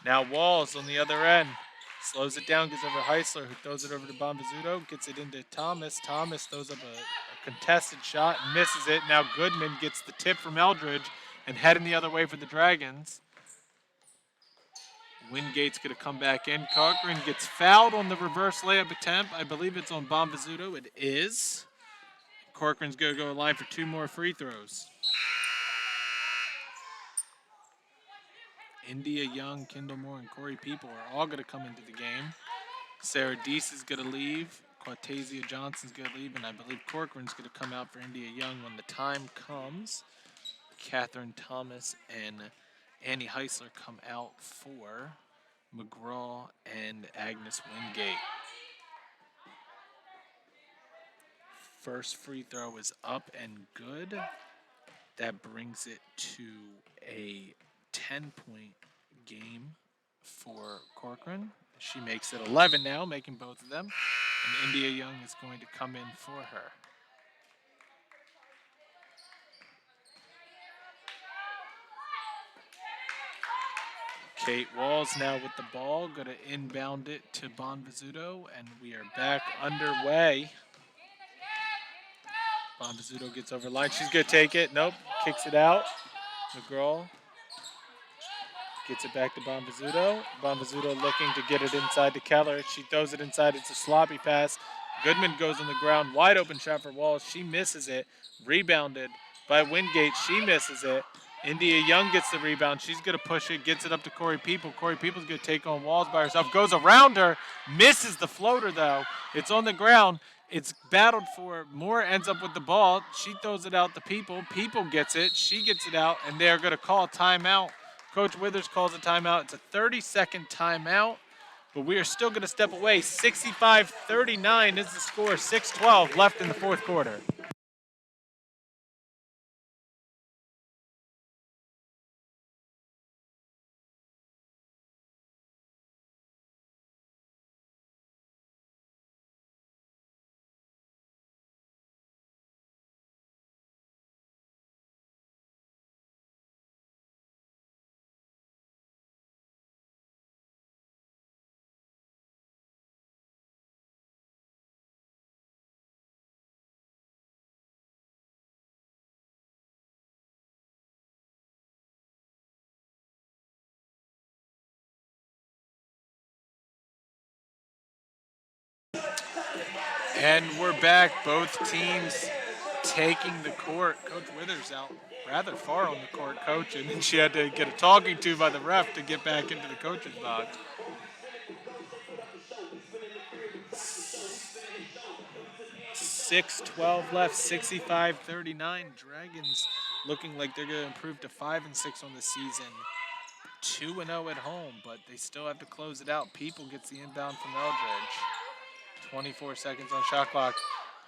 Now Walls on the other end. Slows it down, gets over Heisler, who throws it over to Bonvizzuto, gets it into Thomas. Thomas throws up a contested shot, misses it. Now Goodman gets the tip from Eldridge and heading the other way for the Dragons. Wingate's going to come back in. Corcoran gets fouled on the reverse layup attempt. I believe it's on Bonvizzuto. It is. Corcoran's going to go to the line for 2 more free throws. India Young, Kendall Moore, and Corey People are all going to come into the game. Sarah Deese is going to leave. Quatasia Johnson's going to leave. And I believe Corcoran's going to come out for India Young when the time comes. Catherine Thomas and Annie Heisler come out for McGraw and Agnes Wingate. First free throw is up and good. That brings it to a 10-point game for Corcoran. She makes it 11 now, making both of them. And India Young is going to come in for her. Kate Walls now with the ball, going to inbound it to Bonvizzuto, and we are back underway. Bonvizzuto gets over line. She's going to take it. Nope. Kicks it out. McGraw gets it back to Bonvizzuto. Bonvizzuto looking to get it inside to Keller. She throws it inside. It's a sloppy pass. Goodman goes on the ground. Wide open shot for Walls. She misses it. Rebounded by Wingate. She misses it. India Young gets the rebound. She's going to push it. Gets it up to Corey People. Corey People's going to take on Walls by herself. Goes around her. Misses the floater, though. It's on the ground. It's battled for. Moore ends up with the ball. She throws it out to People. People gets it. She gets it out, and they're going to call a timeout. Coach Withers calls a timeout. It's a 30-second timeout, but we are still going to step away. 65-39 is the score. 6:12 left in the fourth quarter. And we're back. Both teams taking the court. Coach Withers out rather far on the court coaching, and she had to get a talking to by the ref to get back into the coach's box. 6:12 left, 65-39. Dragons looking like they're going to improve to 5-6 on the season. 2-0 at home, but they still have to close it out. People gets the inbound from Eldridge. 24 seconds on shot clock.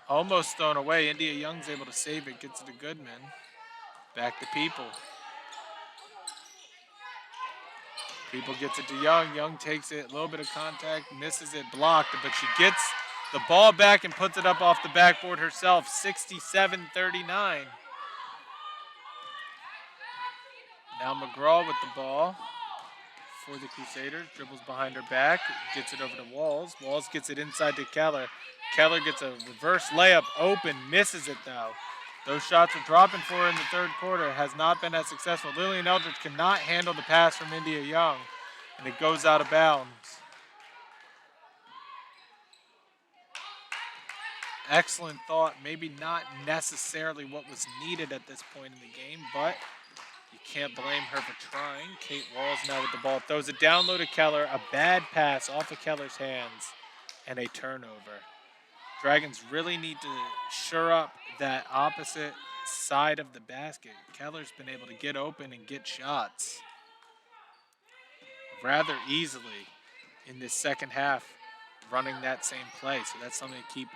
Almost thrown away. India Young's able to save it. Gets it to Goodman. Back to People. People gets it to Young. Young takes it, a little bit of contact, misses it, blocked, but she gets the ball back and puts it up off the backboard herself, 67-39. Now McGraw with the ball for the Crusaders. Dribbles behind her back, gets it over to Walls. Walls gets it inside to Keller. Keller gets a reverse layup open, misses it though. Those shots are dropping for her in the third quarter. Has not been as successful. Lillian Eldridge cannot handle the pass from India Young, and it goes out of bounds. Excellent thought. Maybe not necessarily what was needed at this point in the game, but you can't blame her for trying. Kate Walls now with the ball. Throws it down low to Keller. A bad pass off of Keller's hands, and a turnover. Dragons really need to shore up that opposite side of the basket. Keller's been able to get open and get shots rather easily in this second half, running that same play. So that's something to keep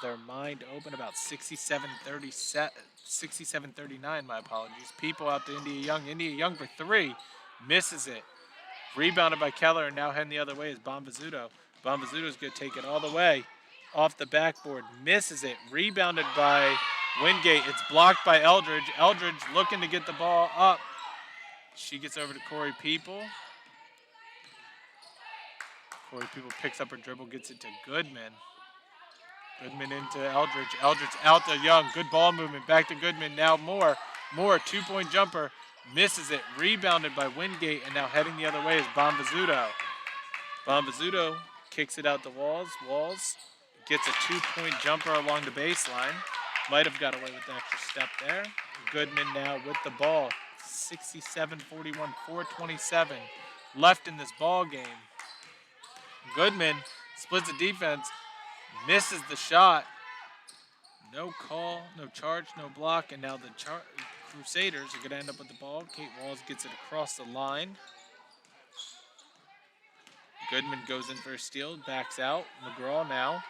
their mind open about. 67-39, my apologies. People out to India Young. India Young for three. Misses it. Rebounded by Keller, and now heading the other way is Bombazzuto. Bombazzuto's going to take it all the way off the backboard. Misses it. Rebounded by Wingate. It's blocked by Eldridge. Eldridge looking to get the ball up. She gets over to Corey People. Corey People picks up her dribble, gets it to Goodman. Goodman into Eldridge. Eldridge out to Young. Good ball movement. Back to Goodman. Now Moore. Moore, two-point jumper. Misses it. Rebounded by Wingate. And now heading the other way is Bombazzuto. Bombazzuto kicks it out to Walls. Walls gets a two-point jumper along the baseline. Might have got away with the extra step there. Goodman now with the ball. 67-41, 4:27 left in this ball game. Goodman splits the defense, misses the shot. No call, no charge, no block, and now the Crusaders are going to end up with the ball. Kate Walls gets it across the line. Goodman goes in for a steal, backs out. McGraw now.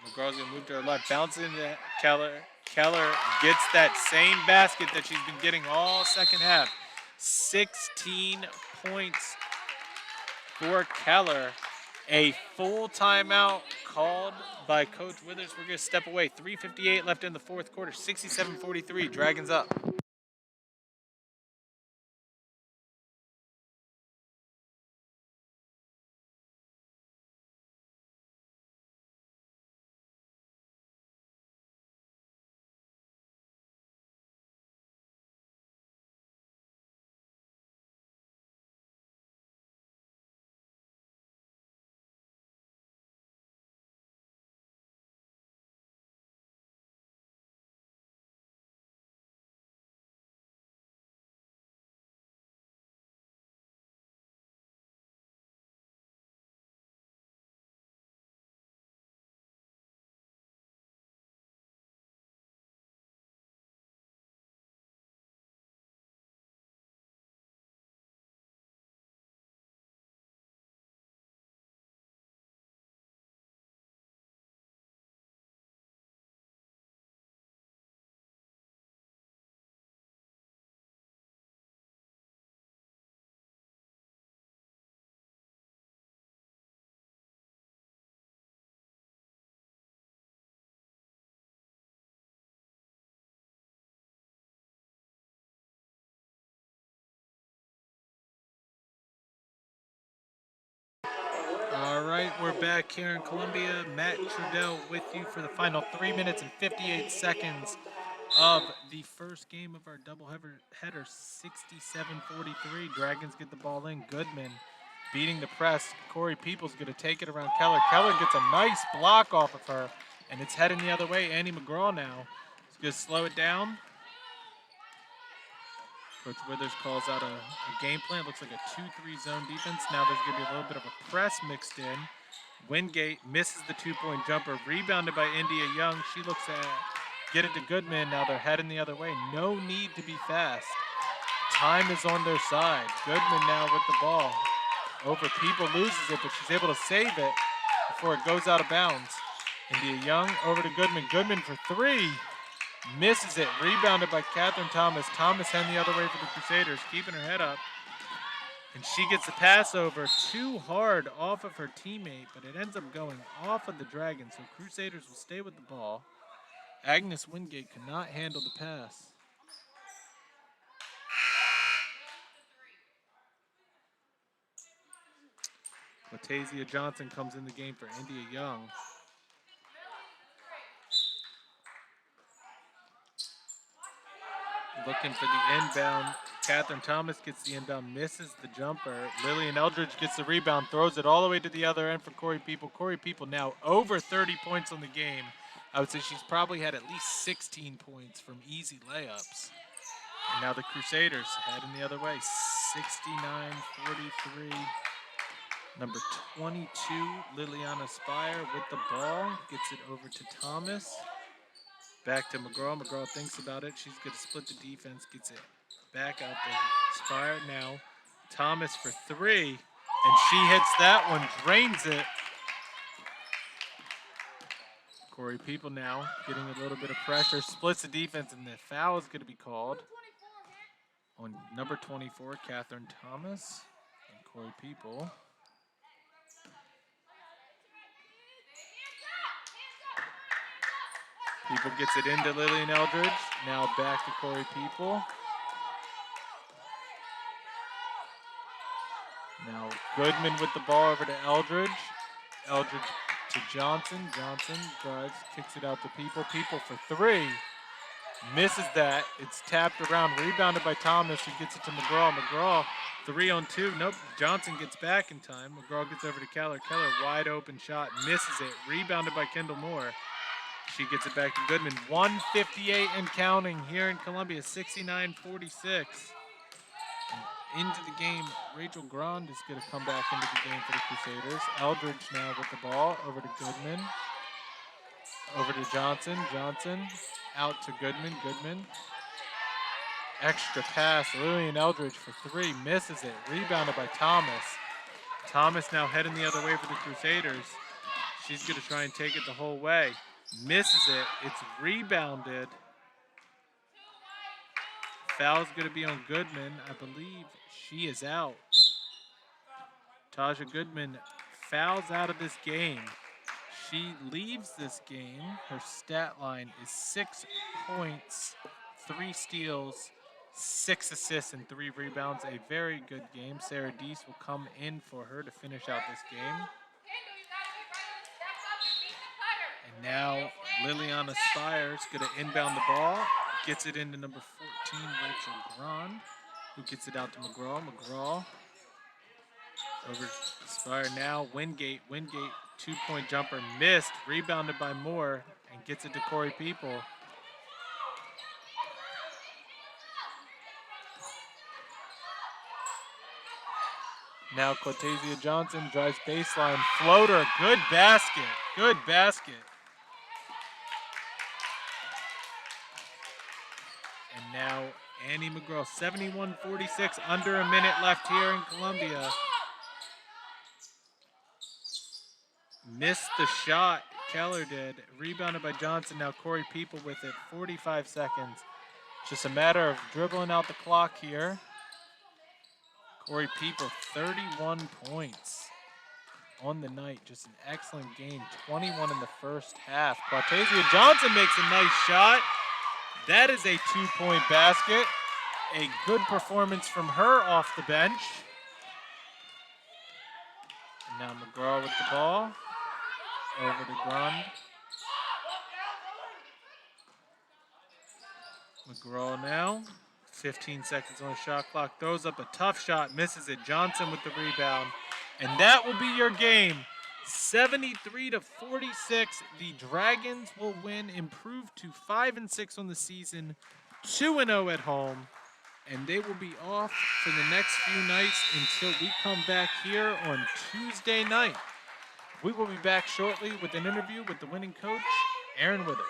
McGraw's going to move to her left, bounces into Keller. Keller gets that same basket that she's been getting all second half. 16 points for Keller. A full timeout called by Coach Withers. We're going to step away. 3:58 left in the fourth quarter. 67-43. Dragons up. All right, we're back here in Columbia. Matt Trudell with you for the final 3 minutes and 58 seconds of the first game of our doubleheader. 67-43. Dragons get the ball in. Goodman beating the press. Corey Peoples going to take it around Keller. Keller gets a nice block off of her, and it's heading the other way. Annie McGraw now is going to slow it down. Coach Withers calls out a game plan. Looks like a 2-3 zone defense. Now there's going to be a little bit of a press mixed in. Wingate misses the two-point jumper. Rebounded by India Young. She looks at get it to Goodman. Now they're heading the other way. No need to be fast. Time is on their side. Goodman now with the ball. Over People loses it, but she's able to save it before it goes out of bounds. India Young over to Goodman. Goodman for three. Misses it. Rebounded by Catherine Thomas. Thomas heading the other way for the Crusaders, keeping her head up. And she gets the pass over too hard off of her teammate, but it ends up going off of the Dragons, so Crusaders will stay with the ball. Agnes Wingate could not handle the pass. Latasia Johnson comes in the game for India Young. Looking for the inbound. Catherine Thomas gets the inbound, misses the jumper. Lillian Eldridge gets the rebound, throws it all the way to the other end for Corey People. Corey People now over 30 points on the game. I would say she's probably had at least 16 points from easy layups. And now the Crusaders heading the other way, 69-43. Number 22, Liliana Spire with the ball, gets it over to Thomas. Back to McGraw. McGraw thinks about it. She's going to split the defense, gets it back out to Spire. Now Thomas for three, and she hits that one, drains it. Corey People now getting a little bit of pressure, splits the defense, and the foul is going to be called on number 24, Catherine Thomas, and Corey People. People gets it into Lillian Eldridge. Now back to Corey People. Now Goodman with the ball over to Eldridge. Eldridge to Johnson. Johnson drives, kicks it out to People. People for three. Misses that. It's tapped around, rebounded by Thomas, who gets it to McGraw. McGraw, 3-on-2. Nope, Johnson gets back in time. McGraw gets over to Keller. Keller, wide open shot, misses it. Rebounded by Kendall Moore. She gets it back to Goodman. 158 and counting here in Columbia, 69-46. Into the game, Rachel Grand is going to come back into the game for the Crusaders. Eldridge now with the ball, over to Goodman. Over to Johnson. Johnson out to Goodman. Goodman. Extra pass. Lillian Eldridge for three. Misses it. Rebounded by Thomas. Thomas now heading the other way for the Crusaders. She's going to try and take it the whole way. Misses it. It's rebounded. Foul's going to be on Goodman. I believe she is out. Taja Goodman fouls out of this game. She leaves this game. Her stat line is 6 points, 3 steals, 6 assists, and 3 rebounds. A very good game. Sarah Deese will come in for her to finish out this game. And now Liliana Spire is going to inbound the ball. Gets it into number 14, Rachel Grand, who gets it out to McGraw. McGraw over to Spire now. Wingate. Wingate, 2-point jumper, missed. Rebounded by Moore and gets it to Corey People. Now Cortezia Johnson drives baseline. Floater. Good basket. Good basket. And now Annie McGraw, 71-46, under a minute left here in Columbia. Missed the shot, Keller did. Rebounded by Johnson, now Corey People with it, 45 seconds. Just a matter of dribbling out the clock here. Corey People, 31 points on the night. Just an excellent game, 21 in the first half. Quatazia Johnson makes a nice shot. That is a 2-point basket. A good performance from her off the bench. And now McGraw with the ball. Over to Grund. McGraw now. 15 seconds on the shot clock. Throws up a tough shot. Misses it. Johnson with the rebound. And that will be your game. 73-46. The Dragons will win, improve to 5-6 on the season, 2-0 at home, and they will be off for the next few nights until we come back here on Tuesday night. We will be back shortly with an interview with the winning coach, Aaron Withers.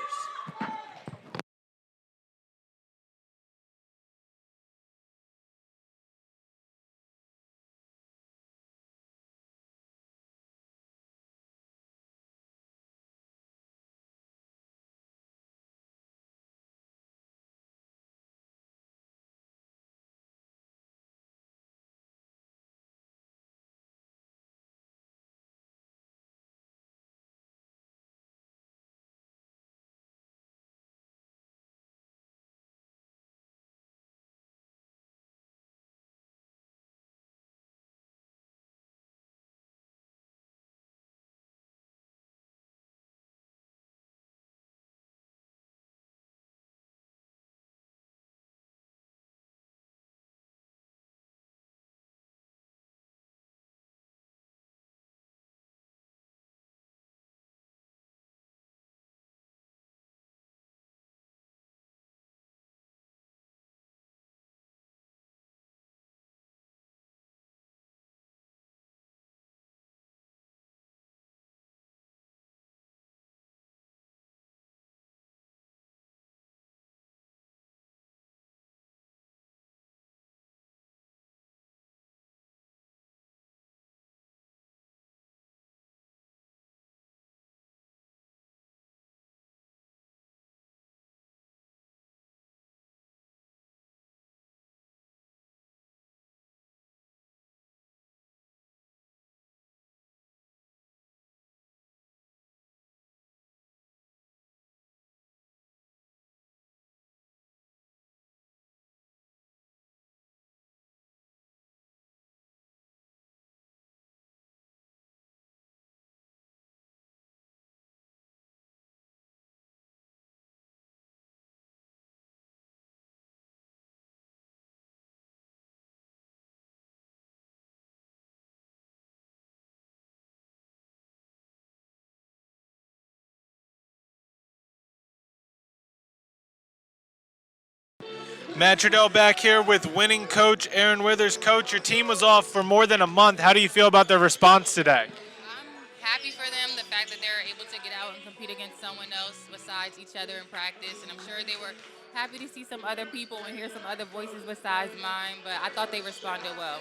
Matt Trudell back here with winning coach Aaron Withers. Coach, your team was off for more than a month. How do you feel about their response today? I'm happy for them, the fact that they're able to get out and compete against someone else besides each other in practice. And I'm sure they were happy to see some other people and hear some other voices besides mine, but I thought they responded well.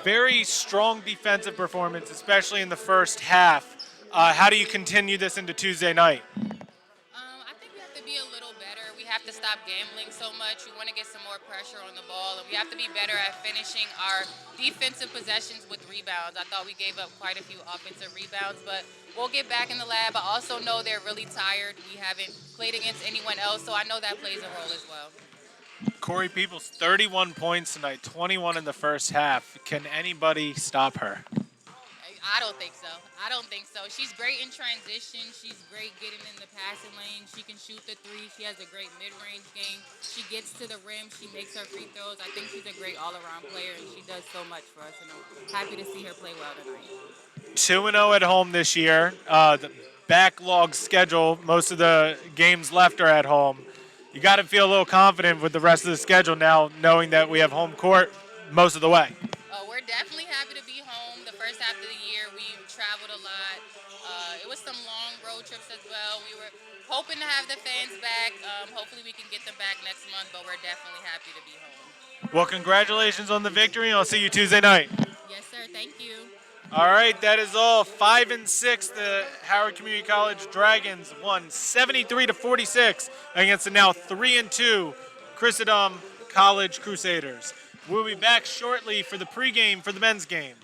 Very strong defensive performance, especially in the first half. How do you continue this into Tuesday night? I think we have to be a little better. We have to stop gambling so much. We want to get some more pressure on the ball, and we have to be better at finishing our defensive possessions with rebounds. I thought we gave up quite a few offensive rebounds, but we'll get back in the lab. I also know they're really tired. We haven't played against anyone else, so I know that plays a role as well. Corey Peoples, 31 points tonight, 21 in the first half. Can anybody stop her? I don't think so. I don't think so. She's great in transition. She's great getting in the passing lane. She can shoot the three. She has a great mid-range game. She gets to the rim. She makes her free throws. I think she's a great all-around player, and she does so much for us. And I'm happy to see her play well tonight. 2-0 at home this year. The backlog schedule, most of the games left are at home. You got to feel a little confident with the rest of the schedule now, knowing that we have home court most of the way. We're definitely happy to be home. The first half of the year, we traveled a lot. It was some long road trips as well. We were hoping to have the fans back. Hopefully we can get them back next month, but we're definitely happy to be home. Well, congratulations on the victory, and I'll see you Tuesday night. Yes, sir. Thank you. All right, that is all. 5-6, the Howard Community College Dragons won 73-46 against the now 3-2 Christendom College Crusaders. We'll be back shortly for the pregame for the men's game.